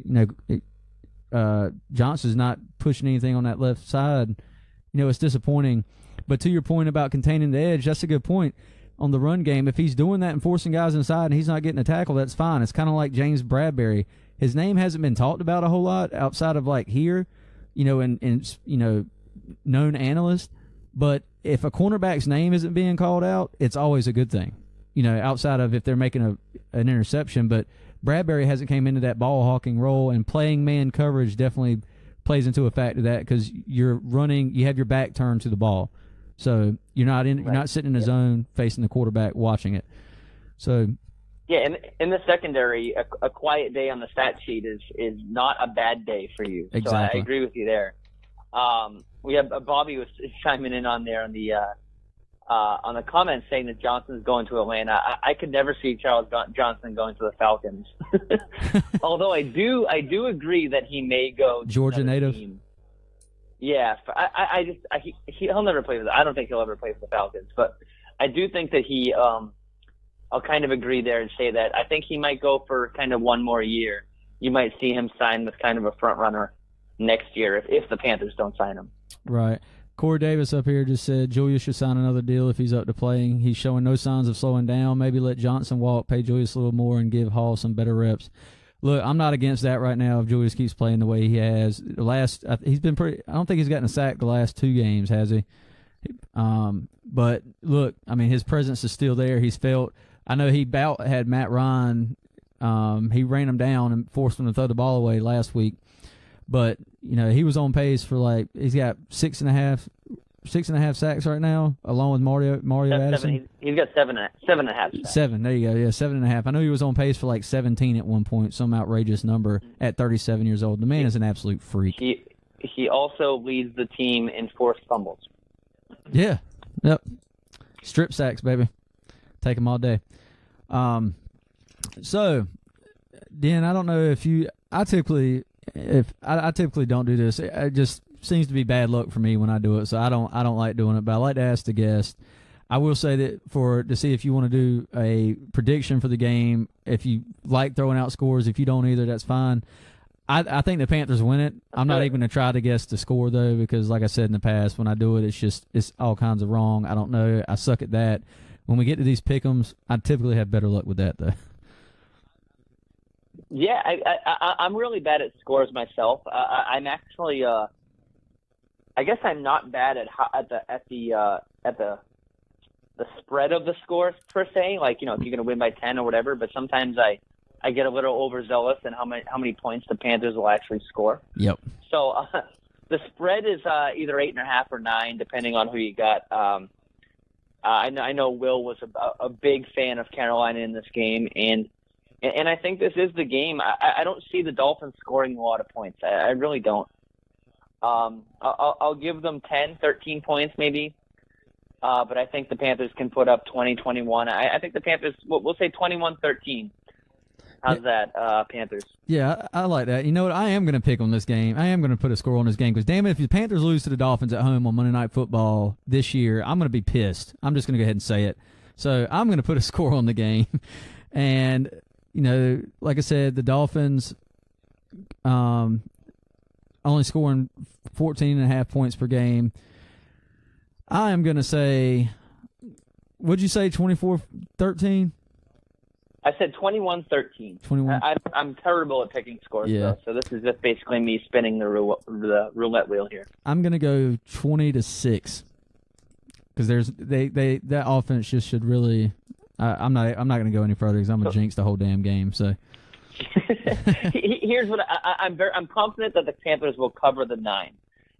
Johnson's not pushing anything on that left side. It's disappointing. But to your point about containing the edge, that's a good point on the run game. If he's doing that and forcing guys inside and he's not getting a tackle, that's fine. It's kind of like James Bradbury. His name hasn't been talked about a whole lot outside of here. And known analyst, but if a cornerback's name isn't being called out, it's always a good thing, outside of if they're making an interception. But Bradbury hasn't came into that ball hawking role, and playing man coverage definitely plays into a fact of that, because you have your back turned to the ball, so you're not sitting in a zone facing the quarterback watching it. So. Yeah, and in the secondary, a quiet day on the stat sheet is not a bad day for you. Exactly. So I agree with you there. We have Bobby was chiming in on there on the on the comments saying that Johnson's going to Atlanta. I could never see Charles Johnson going to the Falcons. Although I do agree that he may go to Georgia native. Team. Yeah, he'll never play for. I don't think he'll ever play for the Falcons, but I do think that he. I'll kind of agree there and say that I think he might go for kind of one more year. You might see him sign with kind of a front runner next year if the Panthers don't sign him. Right. Corey Davis up here just said Julius should sign another deal if he's up to playing. He's showing no signs of slowing down. Maybe let Johnson walk, pay Julius a little more, and give Hall some better reps. Look, I'm not against that right now if Julius keeps playing the way he has. He's been pretty. I don't think he's gotten a sack the last 2 games, has he? But look, I mean, his presence is still there. He's felt. I know he had Matt Ryan. He ran him down and forced him to throw the ball away last week. But, he was on pace for he's got 6.5 sacks right now, along with Mario Addison. He's got 7.5 sacks. 7, there you go, yeah, 7.5. I know he was on pace for 17 at one point, some outrageous number at 37 years old. The man is an absolute freak. He also leads the team in forced fumbles. Yeah, yep. Strip sacks, baby. Take them all day. So, Dan, I don't know if I typically don't do this. It just seems to be bad luck for me when I do it, so I don't like doing it. But I like to ask the guest. I will say that to see if you want to do a prediction for the game. If you like throwing out scores, if you don't either, that's fine. I think the Panthers win it. I'm not even going to try to guess the score though, because like I said in the past, when I do it, it's all kinds of wrong. I don't know. I suck at that. When we get to these pick'ems, I typically have better luck with that though. Yeah, I'm really bad at scores myself. I'm actually, I guess I'm not bad at the spread of the scores per se. If you're going to win by 10 or whatever. But sometimes I get a little overzealous in how many points the Panthers will actually score. Yep. So the spread is either 8.5 or 9, depending on who you got. I know Will was a big fan of Carolina in this game, and I think this is the game. I don't see the Dolphins scoring a lot of points. I really don't. I'll give them 10, 13 points maybe, but I think the Panthers can put up 20, 21. I think the Panthers, we'll say 21-13. How's that, Panthers? Yeah, I like that. You know what? I am going to pick on this game. I am going to put a score on this game because, damn it, if the Panthers lose to the Dolphins at home on Monday Night Football this year, I'm going to be pissed. I'm just going to go ahead and say it. So I'm going to put a score on the game. And, like I said, the Dolphins only scoring 14.5 points per game. I am going to say, what'd you say, 24-13? I said 21-13. 21. I'm terrible at picking scores, though, so this is just basically me spinning the roulette wheel here. I'm gonna go 20-6 because that offense just should really. I'm not gonna go any further because I'm gonna jinx the whole damn game. So here's what I'm confident that the Panthers will cover the 9.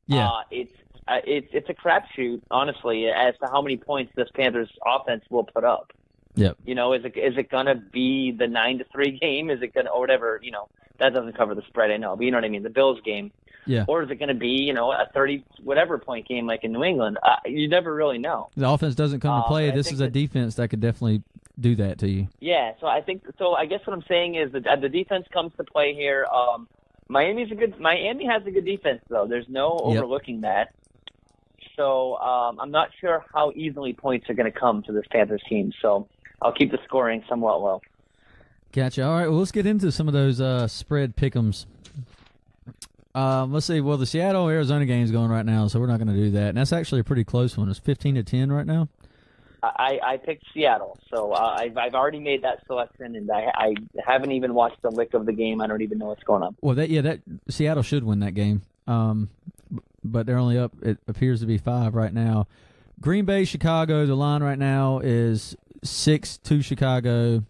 Yeah, it's a crapshoot, honestly, as to how many points this Panthers offense will put up. Yep. Is it gonna be the 9-3 game? Is it gonna, or whatever? That doesn't cover the spread, I know, but you know what I mean, the Bills game. Yeah. Or is it gonna be a 30 whatever point game like in New England? You never really know. The offense doesn't come to play. This is a defense that could definitely do that to you. Yeah. So I guess what I'm saying is that the defense comes to play here. Miami has a good defense though. There's no overlooking that. So I'm not sure how easily points are going to come to this Panthers team. So I'll keep the scoring somewhat low. Gotcha. All right, well, let's get into some of those spread pick'ems. Let's see. Well, the Seattle-Arizona game is going right now, so we're not going to do that. And that's actually a pretty close one. It's 15-10 right now. I picked Seattle, so I've already made that selection, and I haven't even watched a lick of the game. I don't even know what's going on. Well, that Seattle should win that game, but they're only up. It appears to be 5 right now. Green Bay, Chicago. The line right now is 6 to Chicago.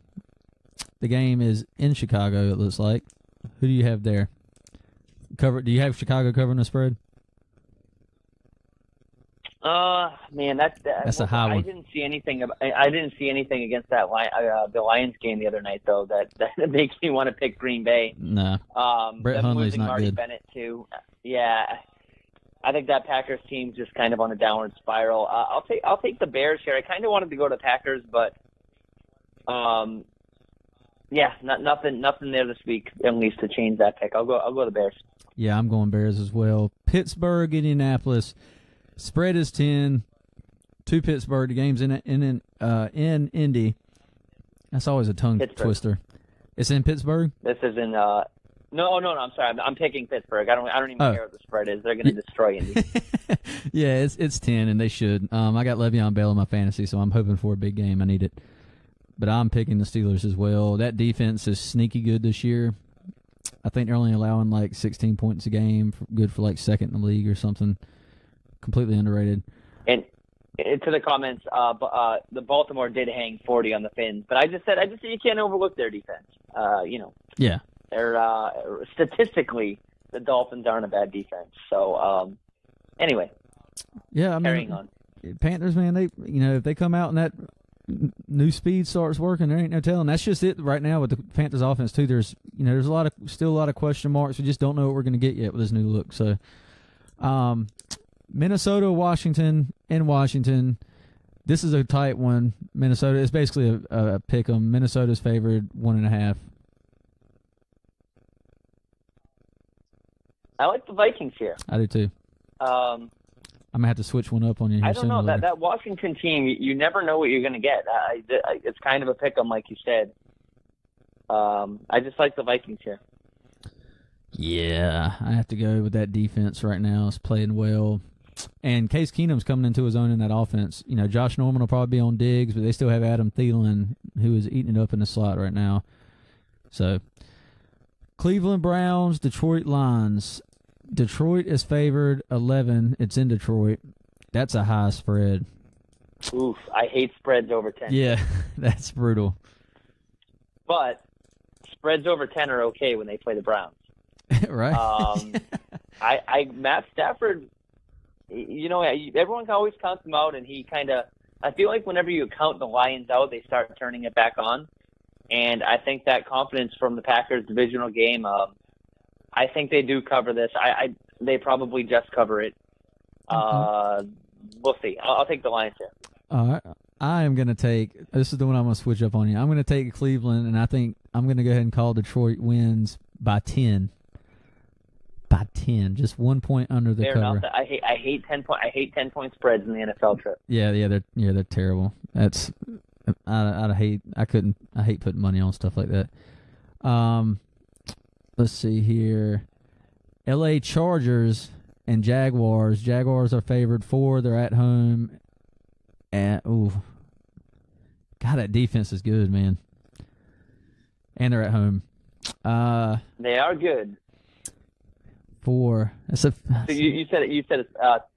The game is in Chicago, it looks like. Who do you have there? Do you have Chicago covering the spread? Man, that's a high one. I didn't see anything against that the Lions game the other night though that makes me want to pick Green Bay. No. Brett Hundley's not Marty good. Bennett too. Yeah. I think that Packers team's just kind of on a downward spiral. I'll take the Bears here. I kind of wanted to go to Packers, but nothing there this week at least to change that pick. I'll go the Bears. Yeah, I'm going Bears as well. Pittsburgh, Indianapolis. Spread is 10 to Pittsburgh. The game's in Indy. That's always a tongue twister. It's in Pittsburgh? This is in No, I'm sorry. I'm picking Pittsburgh. I don't even care what the spread is. They're going to destroy Indy. Yeah, it's 10, and they should. I got Le'Veon Bell in my fantasy, so I'm hoping for a big game. I need it. But I'm picking the Steelers as well. That defense is sneaky good this year. I think they're only allowing like 16 points a game, good for like second in the league or something. Completely underrated. And to the comments, the Baltimore did hang 40 on the Fins, but I just said you can't overlook their defense. Yeah. They're statistically the Dolphins aren't a bad defense. So anyway, yeah, carrying on. Panthers, man, they if they come out and that new speed starts working, there ain't no telling. That's just it right now with the Panthers offense too. There's still a lot of question marks. We just don't know what we're going to get yet with this new look. So, Minnesota, Washington in Washington. This is a tight one. Minnesota. It's basically a pick 'em. Minnesota's favored 1.5. I like the Vikings here. I do too. I'm gonna have to switch one up on you here. I don't know that Washington team. You never know what you're gonna get. It's kind of a pick 'em, like you said. I just like the Vikings here. Yeah, I have to go with that defense right now. It's playing well. And Case Keenum's coming into his own in that offense. Josh Norman will probably be on Diggs, but they still have Adam Thielen, who is eating it up in the slot right now. So, Cleveland Browns, Detroit Lions. Detroit is favored 11. It's in Detroit. That's a high spread. Oof, I hate spreads over 10. Yeah, that's brutal. But spreads over 10 are okay when they play the Browns. Right. Matt Stafford, everyone always counts him out, and he kind of – I feel like whenever you count the Lions out, they start turning it back on. And I think that confidence from the Packers divisional game, I think they do cover this. They probably just cover it. We'll see. I'll take the Lions here. All right. I am going to take – this is the one I'm going to switch up on you. I'm going to take Cleveland, and I think I'm going to go ahead and call Detroit wins by 10. By 10, just 1 point under the cover. I hate 10-point spreads in the NFL trip. Yeah, they're terrible. That's I hate putting money on stuff like that. Let's see here. L.A. Chargers and Jaguars. Jaguars are favored 4. They're at home. And God, that defense is good, man. And they're at home. They are good. 4. So you said it's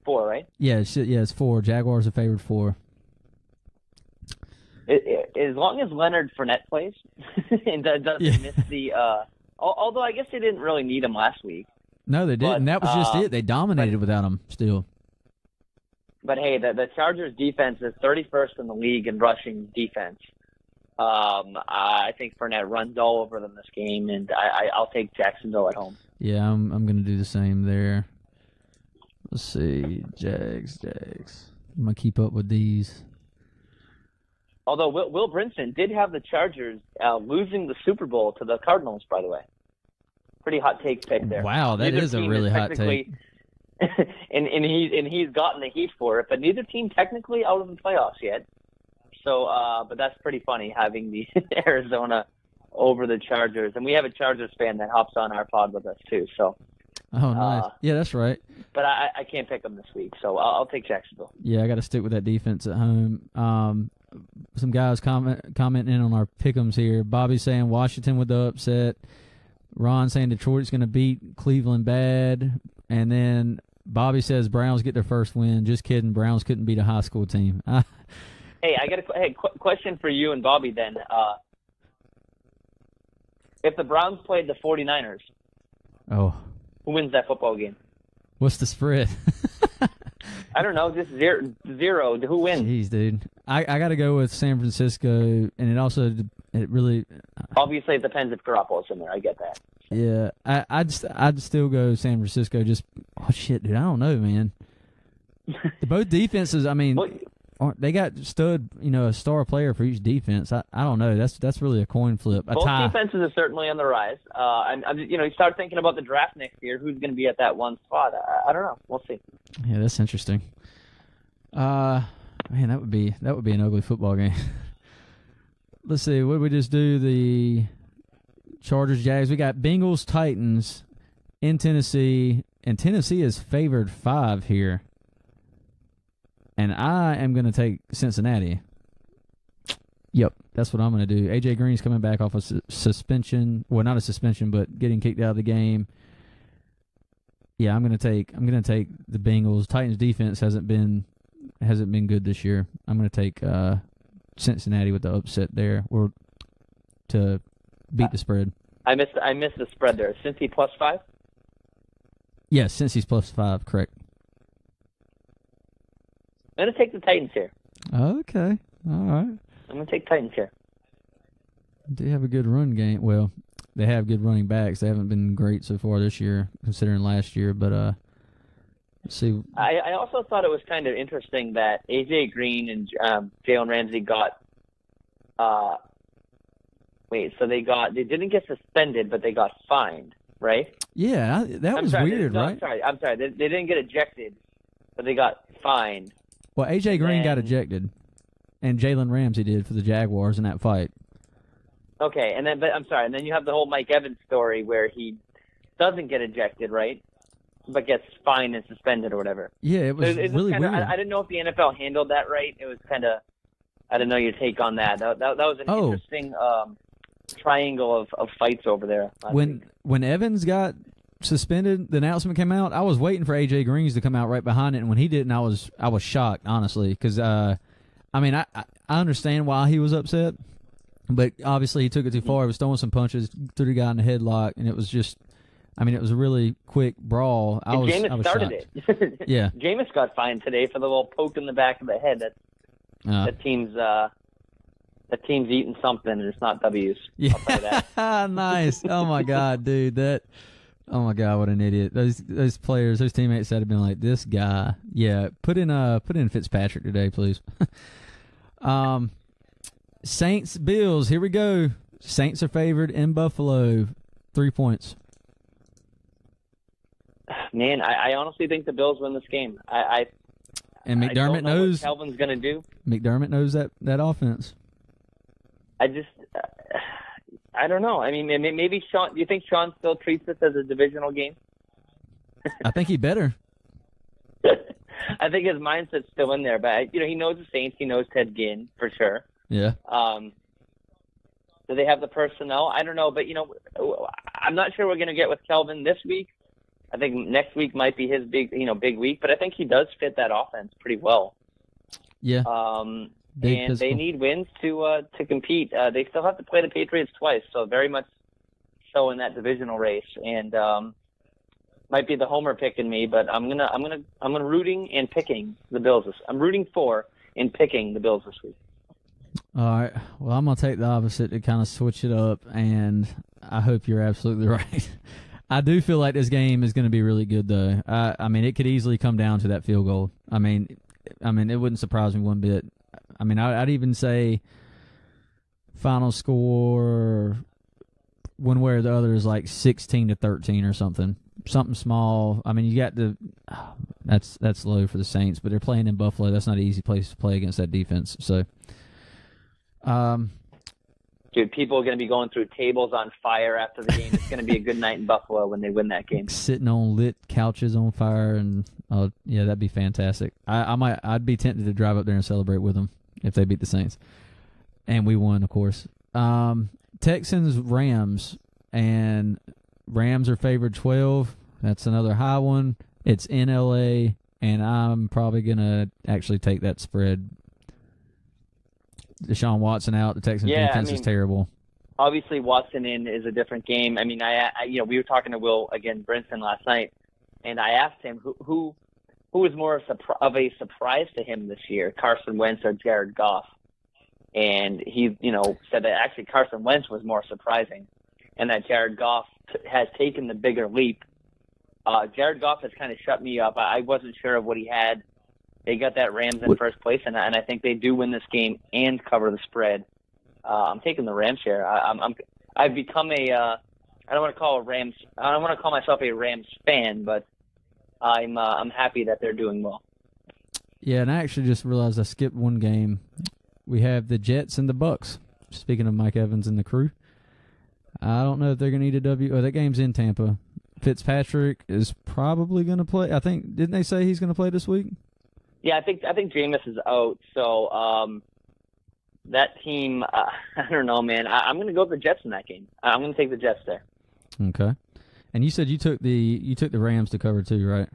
4, right? Yeah, it's 4. Jaguars are favored 4. As long as Leonard Fournette plays and doesn't miss the. Although I guess they didn't really need him last week. No, they didn't. That was just it. They dominated without him still. But hey, the Chargers defense is 31st in the league in rushing defense. I think Fournette runs all over them this game, and I'll take Jacksonville at home. Yeah, I'm going to do the same there. Let's see, Jags. I'm going to keep up with these. Although Will Brinson did have the Chargers losing the Super Bowl to the Cardinals, by the way. Pretty hot take pick there. Wow, that is a really hot take. and he's gotten the heat for it, but neither team technically out of the playoffs yet. So, but that's pretty funny having the Arizona over the Chargers, and we have a Chargers fan that hops on our pod with us too. So, oh, nice. Yeah, that's right. But I can't pick them this week, so I'll take Jacksonville. Yeah, I got to stick with that defense at home. Some guys commenting on our pick'ems here. Bobby saying Washington with the upset. Ron saying Detroit's going to beat Cleveland bad, and then Bobby says Browns get their first win. Just kidding. Browns couldn't beat a high school team. Hey, I got a question for you and Bobby then. If the Browns played the 49ers, who wins that football game? What's the spread? I don't know, just zero. Who wins? Jeez, dude. I got to go with San Francisco, and it really... Obviously, it depends if Garoppolo's in there. I get that. Yeah, I'd still go San Francisco. Just Oh, shit, dude. I don't know, man. Both defenses, I mean, they got stud, a star player for each defense. I don't know. That's really a coin flip. Both defenses are certainly on the rise. You start thinking about the draft next year. Who's going to be at that one spot? I don't know. We'll see. Yeah, that's interesting. Man, that would be an ugly football game. Let's see. What did we just do? The Chargers, Jags. We got Bengals, Titans in Tennessee, and Tennessee is favored 5 here. And I am going to take Cincinnati. Yep, that's what I'm going to do. A.J. Green's coming back off a suspension. Well, not a suspension, but getting kicked out of the game. Yeah, I'm going to take the Bengals. Titans defense hasn't been good this year. I'm going to take Cincinnati with the upset there, or to beat the spread. I missed the spread there. Cincy +5? Yes, Cincy's +5, correct. I'm going to take the Titans here. Okay, all right. I'm going to take Titans here. They have a good run game. Well, they have good running backs. They haven't been great so far this year, considering last year. But let's see. I also thought it was kind of interesting that A.J. Green and Jalen Ramsey got. They didn't get suspended, but they got fined, right? Yeah, that was weird, right? I'm sorry. They didn't get ejected, but they got fined. Well, A.J. Green got ejected, and Jalen Ramsey did for the Jaguars in that fight. Okay, and then you have the whole Mike Evans story where he doesn't get ejected, right? But gets fined and suspended or whatever. Yeah, it was really weird. I didn't know if the NFL handled that right. It was kind of, I didn't know your take on that. That was an interesting triangle of fights over there. When Evans got suspended, the announcement came out. I was waiting for A.J. Green's to come out right behind it, and when he didn't, I was shocked, honestly, because I understand why he was upset, but obviously he took it too far. He was throwing some punches, threw the guy in the headlock, and it was just, it was a really quick brawl. Jameis started shocked. it. Yeah, Jameis got fined today for the little poke in the back of the head. That team's eating something, and it's not W's. Yeah, I'll tell you that. Nice. Oh my God, dude, oh my God, what an idiot! Those players, those teammates had been like, this guy. Yeah, put in Fitzpatrick today, please. Saints, Bills. Here we go. Saints are favored in Buffalo, 3 points. Man, I honestly think the Bills win this game. And McDermott I don't know knows what Kelvin's going to do. McDermott knows that offense. I don't know. Maybe Sean. Do you think Sean still treats this as a divisional game? I think he better. I think his mindset's still in there, but he knows the Saints. He knows Ted Ginn for sure. Yeah. Do they have the personnel? I don't know, but I'm not sure we're going to get with Kelvin this week. I think next week might be his big week, but I think he does fit that offense pretty well. Yeah. And they need wins to compete. They still have to play the Patriots twice, so very much so in that divisional race. And might be the homer pick in me, but I'm rooting and picking the Bills. I'm rooting for and picking the Bills this week. All right. Well, I'm gonna take the opposite to kind of switch it up, and I hope you're absolutely right. I do feel like this game is going to be really good, though. It could easily come down to that field goal. It wouldn't surprise me one bit. I'd even say final score one way or the other is like 16-13 or something small. You got that's low for the Saints, but they're playing in Buffalo. That's not an easy place to play against that defense. So, dude, people are going to be going through tables on fire after the game. It's going to be a good night in Buffalo when they win that game. Sitting on lit couches on fire, and that'd be fantastic. I'd be tempted to drive up there and celebrate with them if they beat the Saints, and we won, of course. Texans, Rams, and Rams are favored 12. That's another high one. It's in LA, and I'm probably gonna actually take that spread. Deshaun Watson out. The Texans defense is terrible. Obviously, Watson in is a different game. We were talking to Will again, Brinson last night, and I asked him who was more of a surprise to him this year, Carson Wentz or Jared Goff, and he said that actually Carson Wentz was more surprising, and that Jared Goff has taken the bigger leap Jared Goff has kind of shut me up. I wasn't sure of what he had. They got that Rams in first place, and I think they do win this game and cover the spread. I'm taking the Rams here. I've become I don't want to call myself a Rams fan, but I'm happy that they're doing well. Yeah, and I actually just realized I skipped one game. We have the Jets and the Bucks. Speaking of Mike Evans and the crew, I don't know if they're going to need a W. Oh, that game's in Tampa. Fitzpatrick is probably going to play. I think, didn't they say he's going to play this week? Yeah, I think Jameis is out. So that team, I don't know, man. I'm going to go with the Jets in that game. I'm going to take the Jets there. Okay. And you said you took the Rams to cover too, right?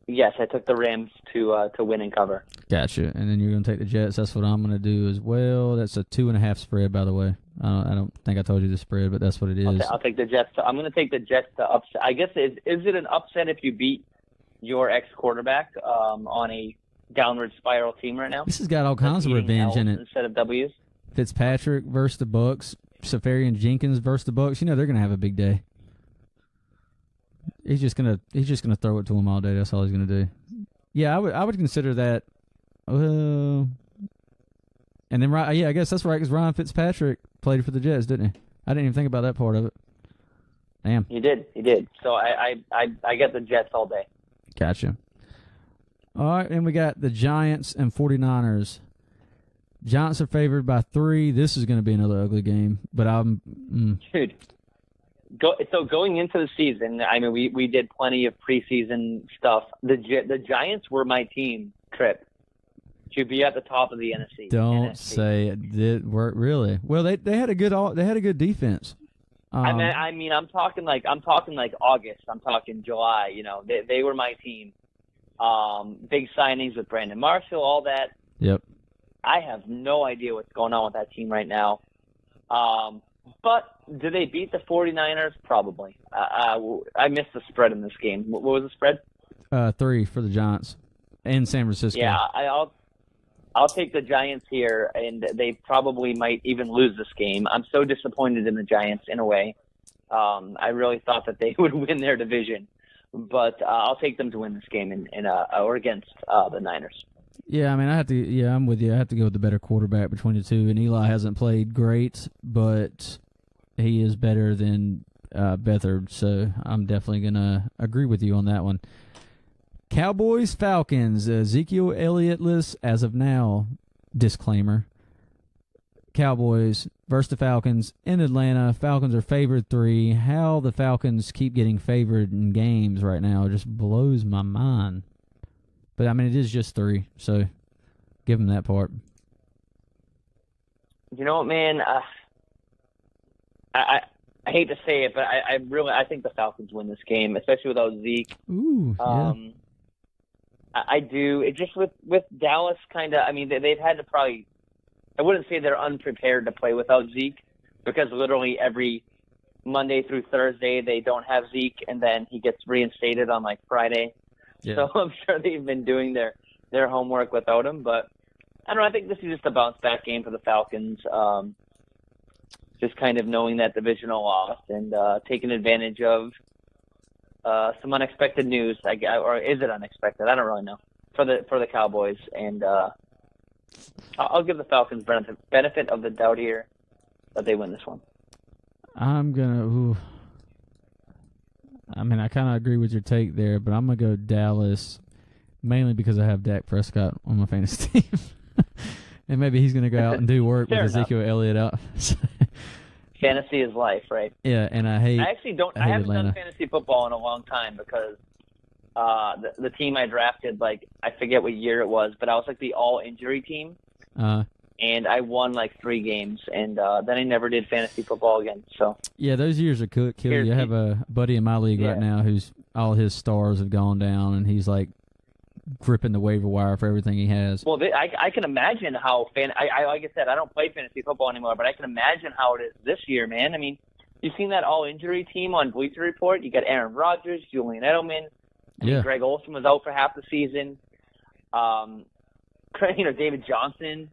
Yes, I took the Rams to win and cover. Gotcha. And then you're going to take the Jets. That's what I'm going to do as well. That's a 2.5 spread, by the way. I don't think I told you the spread, but that's what it is. I'll take the Jets. I'm going to take the Jets to upset. I guess is it an upset if you beat your ex-quarterback on a downward spiral team right now? This has got all kinds of revenge in it. Instead of W's. Fitzpatrick versus the Bucks. Safarian Jenkins versus the Bucks. You know they're going to have a big day. He's just gonna throw it to him all day. That's all he's gonna do. Yeah, I would consider that. And then yeah, I guess that's right because Ryan Fitzpatrick played for the Jets, didn't he? I didn't even think about that part of it. Damn. He did. So I get the Jets all day. Gotcha. All right, and we got the Giants and 49ers. Giants are favored by 3. This is going to be another ugly game, but Dude. So going into the season, I mean, we did plenty of preseason stuff. The Giants were my team, Trip, to be at the top of the NFC. Don't say it did work really. Well, they had a good defense. I mean, I'm talking like August. I'm talking July. You know, they were my team. Big signings with Brandon Marshall, all that. Yep. I have no idea what's going on with that team right now. But do they beat the 49ers? Probably. I missed the spread in this game. What was the spread? 3 for the Giants and San Francisco. Yeah, I'll take the Giants here, and they probably might even lose this game. I'm so disappointed in the Giants in a way. I really thought that they would win their division, but I'll take them to win this game or against the Niners. Yeah, I mean, I'm with you. I have to go with the better quarterback between the two. And Eli hasn't played great, but he is better than Beathard. So I'm definitely going to agree with you on that one. Cowboys, Falcons. Ezekiel Elliott-less as of now. Disclaimer. Cowboys versus the Falcons in Atlanta. Falcons are favored 3. How the Falcons keep getting favored in games right now just blows my mind. But, I mean, it is just 3, so give them that part. You know what, man? I hate to say it, but I think the Falcons win this game, especially without Zeke. Ooh, yeah. I do. It just with Dallas kind of, I mean, they've had to probably, I wouldn't say they're unprepared to play without Zeke because literally every Monday through Thursday they don't have Zeke, and then he gets reinstated on, like, Friday. Yeah. So I'm sure they've been doing their homework without him. But I don't know. I think this is just a bounce-back game for the Falcons. Just kind of knowing that divisional loss and taking advantage of some unexpected news. Or is it unexpected? I don't really know. For the Cowboys. And I'll give the Falcons benefit of the doubt here that they win this one. I'm going to... I mean, I kind of agree with your take there, but I'm going to go Dallas mainly because I have Dak Prescott on my fantasy team. And maybe he's going to go out and do work with Ezekiel Elliott out. Fantasy is life, right? Yeah, and I haven't done fantasy football in a long time because the team I drafted, like, I forget what year it was, but I was like the all-injury team. And I won like 3 games, and then I never did fantasy football again. So yeah, those years are kill you. I have a buddy in my league right now who's all his stars have gone down, and he's like gripping the waiver wire for everything he has. Well, I can imagine how like I said, I don't play fantasy football anymore, but I can imagine how it is this year, man. I mean, you've seen that all-injury team on Bleacher Report. You got Aaron Rodgers, Julian Edelman. Greg Olsen was out for half the season. David Johnson.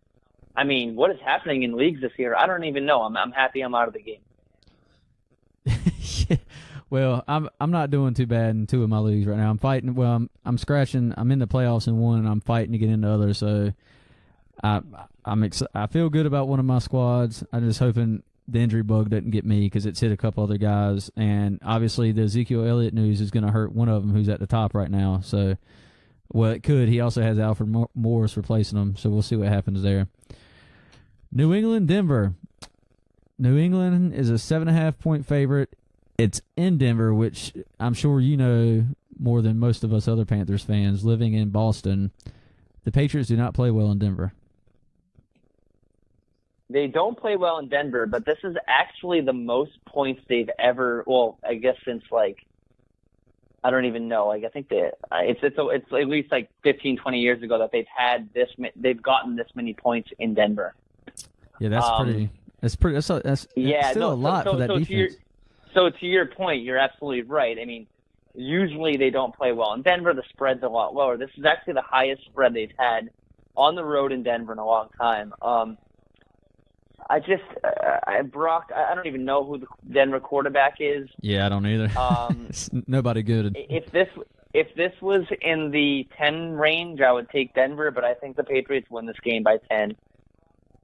I mean, what is happening in leagues this year? I don't even know. I'm happy I'm out of the game. Well, I'm not doing too bad in two of my leagues right now. I'm fighting. Well, I'm scratching. I'm in the playoffs in one, and I'm fighting to get into others. So I feel good about one of my squads. I'm just hoping the injury bug doesn't get me because it's hit a couple other guys, and obviously the Ezekiel Elliott news is going to hurt one of them who's at the top right now. So, well, it could. He also has Alfred Morris replacing him, so we'll see what happens there. New England, Denver. New England is a 7.5-point favorite. It's in Denver, which I'm sure you know more than most of us other Panthers fans living in Boston. The Patriots do not play well in Denver. They don't play well in Denver, but this is actually the most points they've ever. Well, I guess since I don't even know. I think it's at least 15, 20 years ago that they've gotten this many points in Denver. Yeah, that's pretty. That's still a lot for that defense. So to your point, you're absolutely right. I mean, usually they don't play well in Denver. The spread's a lot lower. This is actually the highest spread they've had on the road in Denver in a long time. Brock, I don't even know who the Denver quarterback is. Yeah, I don't either. Nobody good. If this was in the 10 range, I would take Denver, but I think the Patriots win this game by 10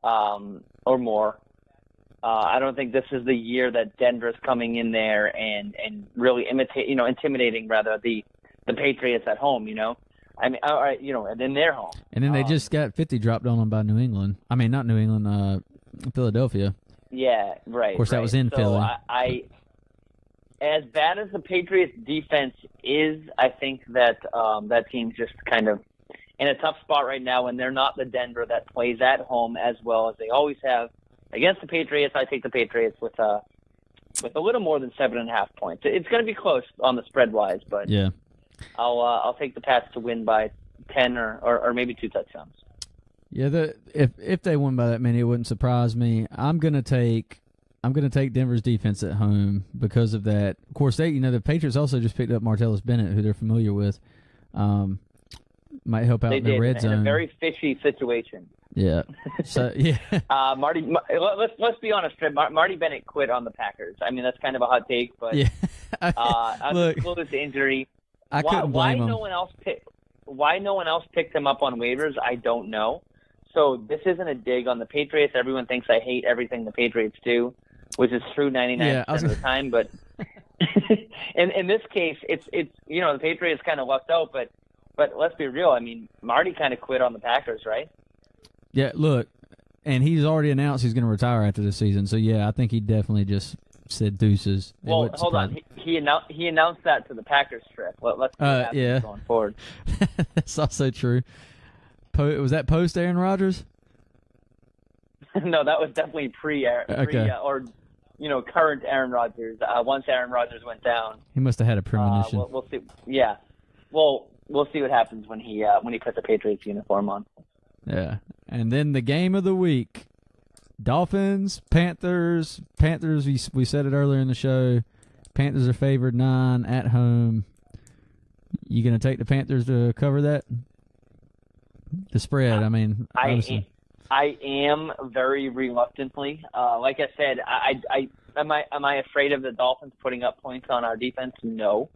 or more. I don't think this is the year that Denver's coming in there and really intimidating rather the Patriots at home. I mean, all right, and in their home. And then they just got 50 dropped on them by New England. I mean, not New England, Philadelphia. Yeah, right. Of course, that was in Philly. I as bad as the Patriots defense is, I think that that team's just kind of in a tough spot right now, and they're not the Denver that plays at home as well as they always have. Against the Patriots, I take the Patriots with a little more than 7.5 points. It's going to be close on the spread wise, but yeah, I'll take the Pats to win by 10 or maybe 2 touchdowns. Yeah, if they win by that many, it wouldn't surprise me. I'm gonna take Denver's defense at home because of that. Of course, the Patriots also just picked up Martellus Bennett, who they're familiar with. Might help out in the red zone. In a very fishy situation. Yeah. So yeah. Marty, let's be honest. Marty Bennett quit on the Packers. I mean, that's kind of a hot take, but yeah. Undisclosed injury. I couldn't blame him. Why no one else picked him up on waivers? I don't know. So this isn't a dig on the Patriots. Everyone thinks I hate everything the Patriots do, which is true 99% of the time. But in this case, it's the Patriots kind of lucked out, but let's be real. I mean, Marty kind of quit on the Packers, right? Yeah, look, and he's already announced he's going to retire after this season. So, yeah, I think he definitely just said deuces. Well, hold on. He announced that to the Packers trip. Let's see what happens going forward. That's also true. Was that post Aaron Rodgers? No, that was definitely pre-Aaron. Okay. Current Aaron Rodgers. Once Aaron Rodgers went down. He must have had a premonition. We'll see. Yeah. Well, we'll see what happens when he puts a Patriots uniform on. Yeah. And then the game of the week. Dolphins, Panthers. Panthers, we said it earlier in the show. Panthers are favored 9 at home. You going to take the Panthers to cover that? The spread, I mean, obviously. I am very reluctantly. Like I said, am I afraid of the Dolphins putting up points on our defense? No.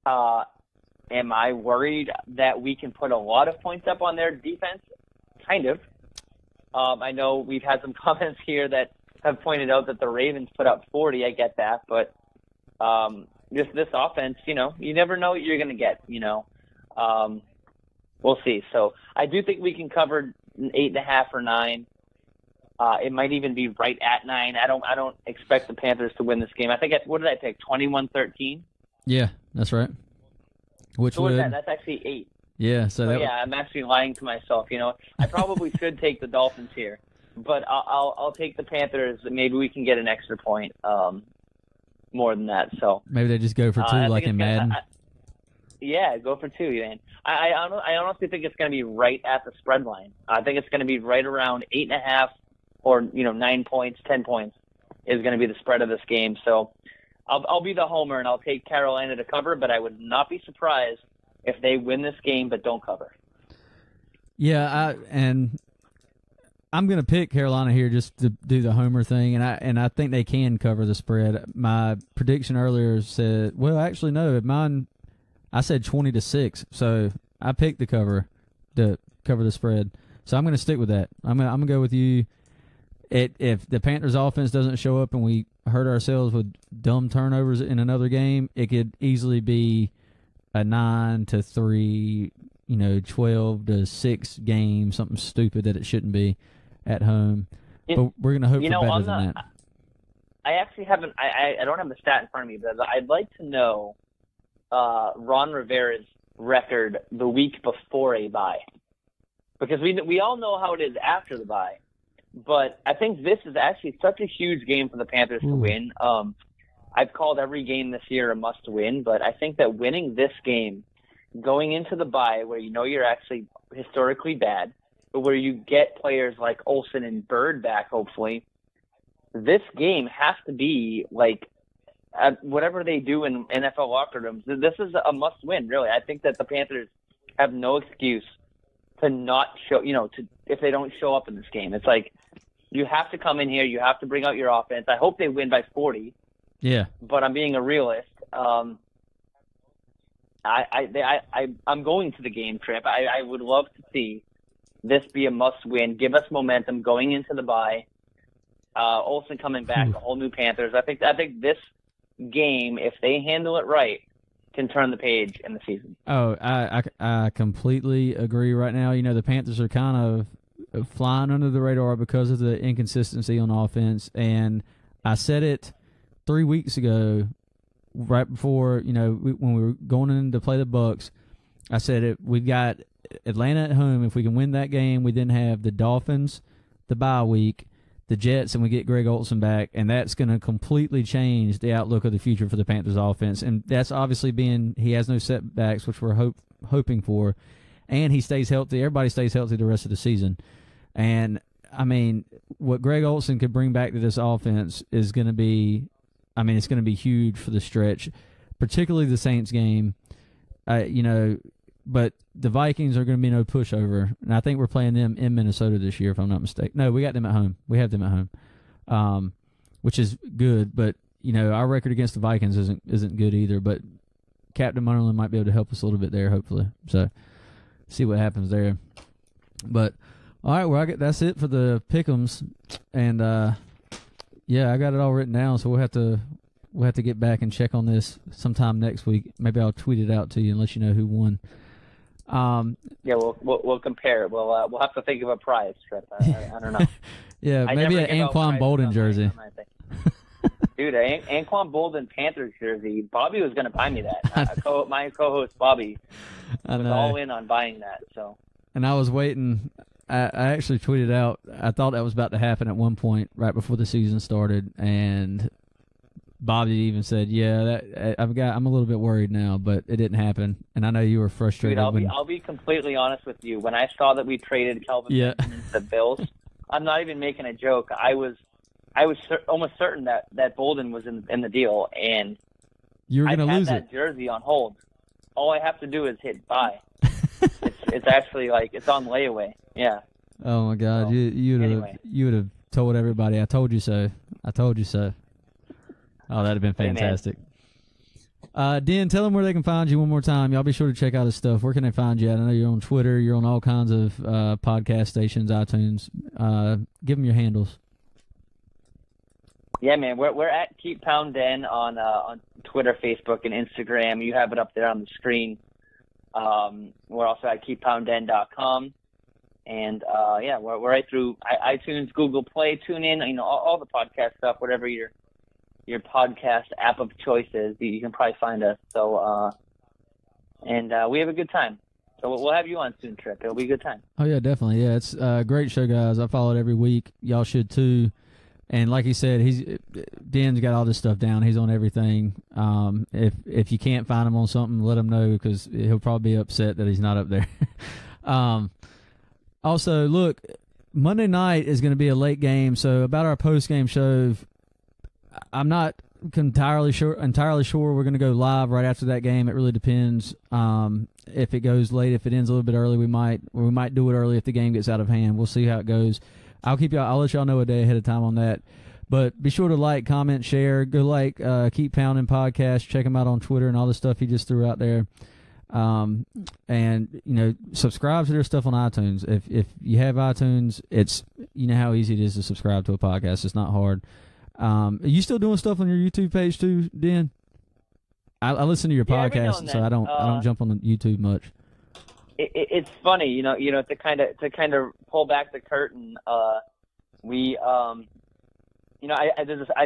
Am I worried that we can put a lot of points up on their defense? Kind of. I know we've had some comments here that have pointed out that the Ravens put up 40. I get that, but this offense, you never know what you're going to get. We'll see. So I do think we can cover 8.5 or 9. It might even be right at 9. I don't expect the Panthers to win this game. I think what did I pick? 21-13. Yeah, that's right. Which so what is that? That's actually 8. Yeah. I'm actually lying to myself. I probably should take the Dolphins here, but I'll take the Panthers. Maybe we can get an extra point more than that. So maybe they just go for 2 like in Madden. Yeah, go for 2, man. I honestly think it's going to be right at the spread line. I think it's going to be right around 8.5 or 9 points, 10 points is going to be the spread of this game. So I'll be the homer and I'll take Carolina to cover, but I would not be surprised if they win this game but don't cover. Yeah, and I'm going to pick Carolina here just to do the homer thing, and I think they can cover the spread. My prediction earlier said, well, actually no, mine I said 20-6, so I picked the cover to cover the spread. So I'm going to stick with that. I'm going to go with you. If the Panthers offense doesn't show up and we hurt ourselves with dumb turnovers in another game, it could easily be a 9-3, 12-6 game, something stupid that it shouldn't be at home. But we're going to hope for better than that. I actually haven't. I don't have the stat in front of me, but I'd like to know Ron Rivera's record the week before a bye, because we all know how it is after the bye. But I think this is actually such a huge game for the Panthers to win. I've called every game this year a must-win, but I think that winning this game, going into the bye where you're actually historically bad, but where you get players like Olsen and Bird back, hopefully, this game has to be like whatever they do in NFL locker rooms. This is a must-win, really. I think that the Panthers have no excuse to not show, if they don't show up in this game. It's like you have to come in here, you have to bring out your offense. I hope they win by 40. Yeah, but I'm being a realist. I'm going to the game, Trip. I would love to see this be a must-win. Give us momentum going into the bye. Olsen coming back, a whole new Panthers. I think this game, if they handle it right, can turn the page in the season. Oh, I completely agree right now. The Panthers are kind of flying under the radar because of the inconsistency on offense, and I said it 3 weeks ago, right before, when we were going in to play the Bucs. I said we've got Atlanta at home. If we can win that game, we then have the Dolphins, the bye week, the Jets, and we get Greg Olsen back, and that's going to completely change the outlook of the future for the Panthers offense. And that's obviously he has no setbacks, which we're hoping for, and he stays healthy. Everybody stays healthy the rest of the season. And, I mean, what Greg Olsen could bring back to this offense is going to be – it's going to be huge for the stretch, particularly the Saints game. But the Vikings are going to be no pushover, and I think we're playing them in Minnesota this year, if I'm not mistaken. No, we got them at home. We have them at home, which is good. But our record against the Vikings isn't good either. But Captain Munnerlyn might be able to help us a little bit there, hopefully. So see what happens there. But all right, well, that's it for the pick'ems, and. Yeah, I got it all written down, so we'll have to get back and check on this sometime next week. Maybe I'll tweet it out to you and let you know who won. Yeah, we'll compare. We'll have to think of a prize, Trip. I don't know. Yeah, maybe an Anquan Boldin jersey. Dude, an Anquan Boldin Panthers jersey. Bobby was going to buy me that. My co-host Bobby was all in on buying that. So. And I was waiting. I actually tweeted out, I thought that was about to happen at one point right before the season started, and Bobby even said, "Yeah, I'm a little bit worried now, but it didn't happen." And I know you were frustrated. Dude, I'll be completely honest with you. When I saw that we traded Kelvin Benjamin to the Bills, I'm not even making a joke. I was almost certain that Boldin was in the deal, and you were going to lose that jersey on hold. All I have to do is hit buy. It's actually it's on layaway. Yeah. Oh my God! So, you would have told everybody. I told you so. I told you so. Oh, that'd have been fantastic. Hey, Den, tell them where they can find you one more time. Y'all be sure to check out his stuff. Where can they find you at? I know you're on Twitter. You're on all kinds of podcast stations, iTunes. Give them your handles. Yeah, man. We're at Keep Poundenn on Twitter, Facebook, and Instagram. You have it up there on the screen. We're also at keeppoundenn.com. And, we're right through iTunes, Google Play, TuneIn, all the podcast stuff, whatever your podcast app of choice is, you can probably find us. So, we have a good time. So we'll have you on soon, Trip. It'll be a good time. Oh, yeah, definitely. Yeah, it's a great show, guys. I follow it every week. Y'all should, too. And like he said, Den's got all this stuff down. He's on everything. If you can't find him on something, let him know, because he'll probably be upset that he's not up there. Also, look, Monday night is going to be a late game, so about our post-game show, I'm not entirely sure we're going to go live right after that game. It really depends. If it goes late, if it ends a little bit early, we might do it early if the game gets out of hand. We'll see how it goes. I'll let y'all know a day ahead of time on that. But be sure to like, comment, share. Go Keep Poundenn podcast. Check him out on Twitter and all the stuff he just threw out there. And subscribe to their stuff on iTunes. If you have iTunes, it's how easy it is to subscribe to a podcast. It's not hard. Are you still doing stuff on your YouTube page too, Den? I listen to your podcast, so I don't jump on YouTube much. It's funny, to kind of pull back the curtain. I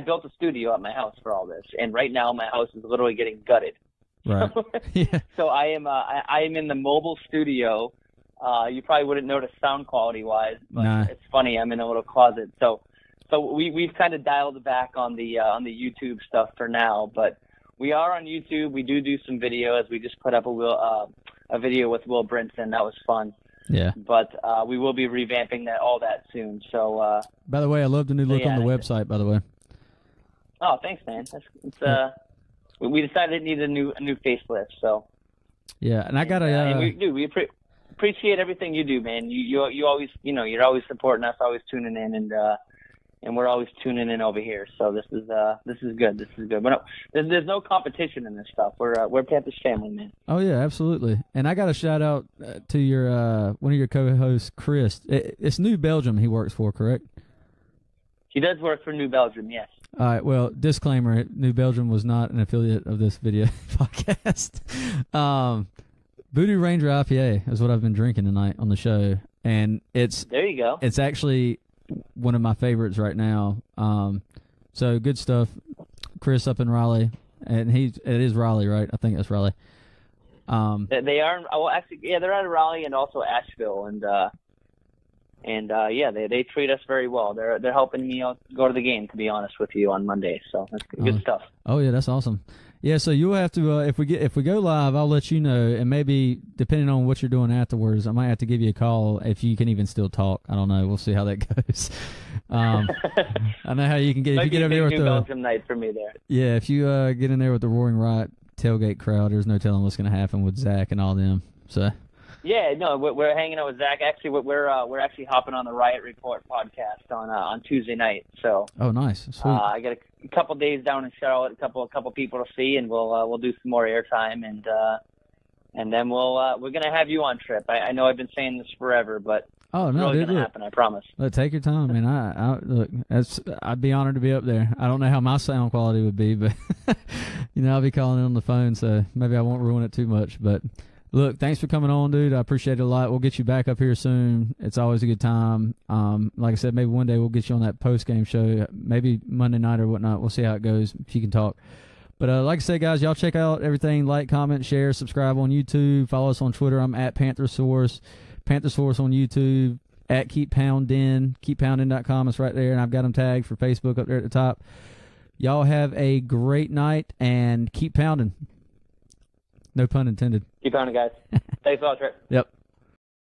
built a studio at my house for all this, and right now my house is literally getting gutted. Right. Yeah. So I am in the mobile studio. You probably wouldn't notice sound quality wise, but It's funny. I'm in a little closet. So we've kind of dialed back on the YouTube stuff for now, but we are on YouTube. We do some videos. We just put up a video with Will Brinson. That was fun. Yeah. But we will be revamping all that soon. So. By the way, I love the new look on the website. By the way. Oh, thanks, man. We decided it needed a new facelift. So. Yeah, and I got and we do. We appreciate everything you do, man. You always you're always supporting us, always tuning in, and we're always tuning in over here. So this is good. This is good. But no, there's no competition in this stuff. We're Panthers family, man. Oh yeah, absolutely. And I got a shout out to your one of your co-hosts, Chris. It's New Belgium he works for, correct? He does work for New Belgium, yes. All right. Well, disclaimer: New Belgium was not an affiliate of this video podcast. Voodoo Ranger IPA is what I've been drinking tonight on the show, and there you go. It's actually one of my favorites right now. So good stuff. Chris up in Raleigh, and it is Raleigh, right? I think that's Raleigh. They are. Well, actually, yeah, they're out of Raleigh and also Asheville, and they treat us very well. They're helping me go to the game, to be honest with you, on Monday. So that's good stuff. Oh yeah, that's awesome. Yeah, so you'll have to if we go live, I'll let you know, and maybe depending on what you're doing afterwards, I might have to give you a call if you can even still talk. I don't know. We'll see how that goes. I know how you can get if you get over there with the Belgium night for me there. Yeah, if you get in there with the Roaring Riot tailgate crowd, there's no telling what's going to happen with Zach and all them. So. Yeah, no, we're hanging out with Zach. Actually, we're actually hopping on the Riot Report podcast on Tuesday night. So. Oh, nice. Sweet. I got a couple days down in Charlotte, a couple people to see, and we'll do some more airtime, and then we're gonna have you on Trip. I know I've been saying this forever, but oh no, it's really gonna happen. I promise. Look, take your time, man. I look, I'd be honored to be up there. I don't know how my sound quality would be, but I'll be calling in on the phone, so maybe I won't ruin it too much, but. Look, thanks for coming on, dude. I appreciate it a lot. We'll get you back up here soon. It's always a good time. Like I said, maybe one day we'll get you on that post-game show, maybe Monday night or whatnot. We'll see how it goes, if you can talk. But like I said, guys, y'all check out everything. Like, comment, share, subscribe on YouTube. Follow us on Twitter. I'm at Panthersaurus. Panthersaurus on YouTube. At Keep Poundenn. KeepPoundenn.com. It's right there, and I've got them tagged for Facebook up there at the top. Y'all have a great night, and keep pounding. No pun intended. Keep pounding, guys. Thanks a lot, Trip. Yep.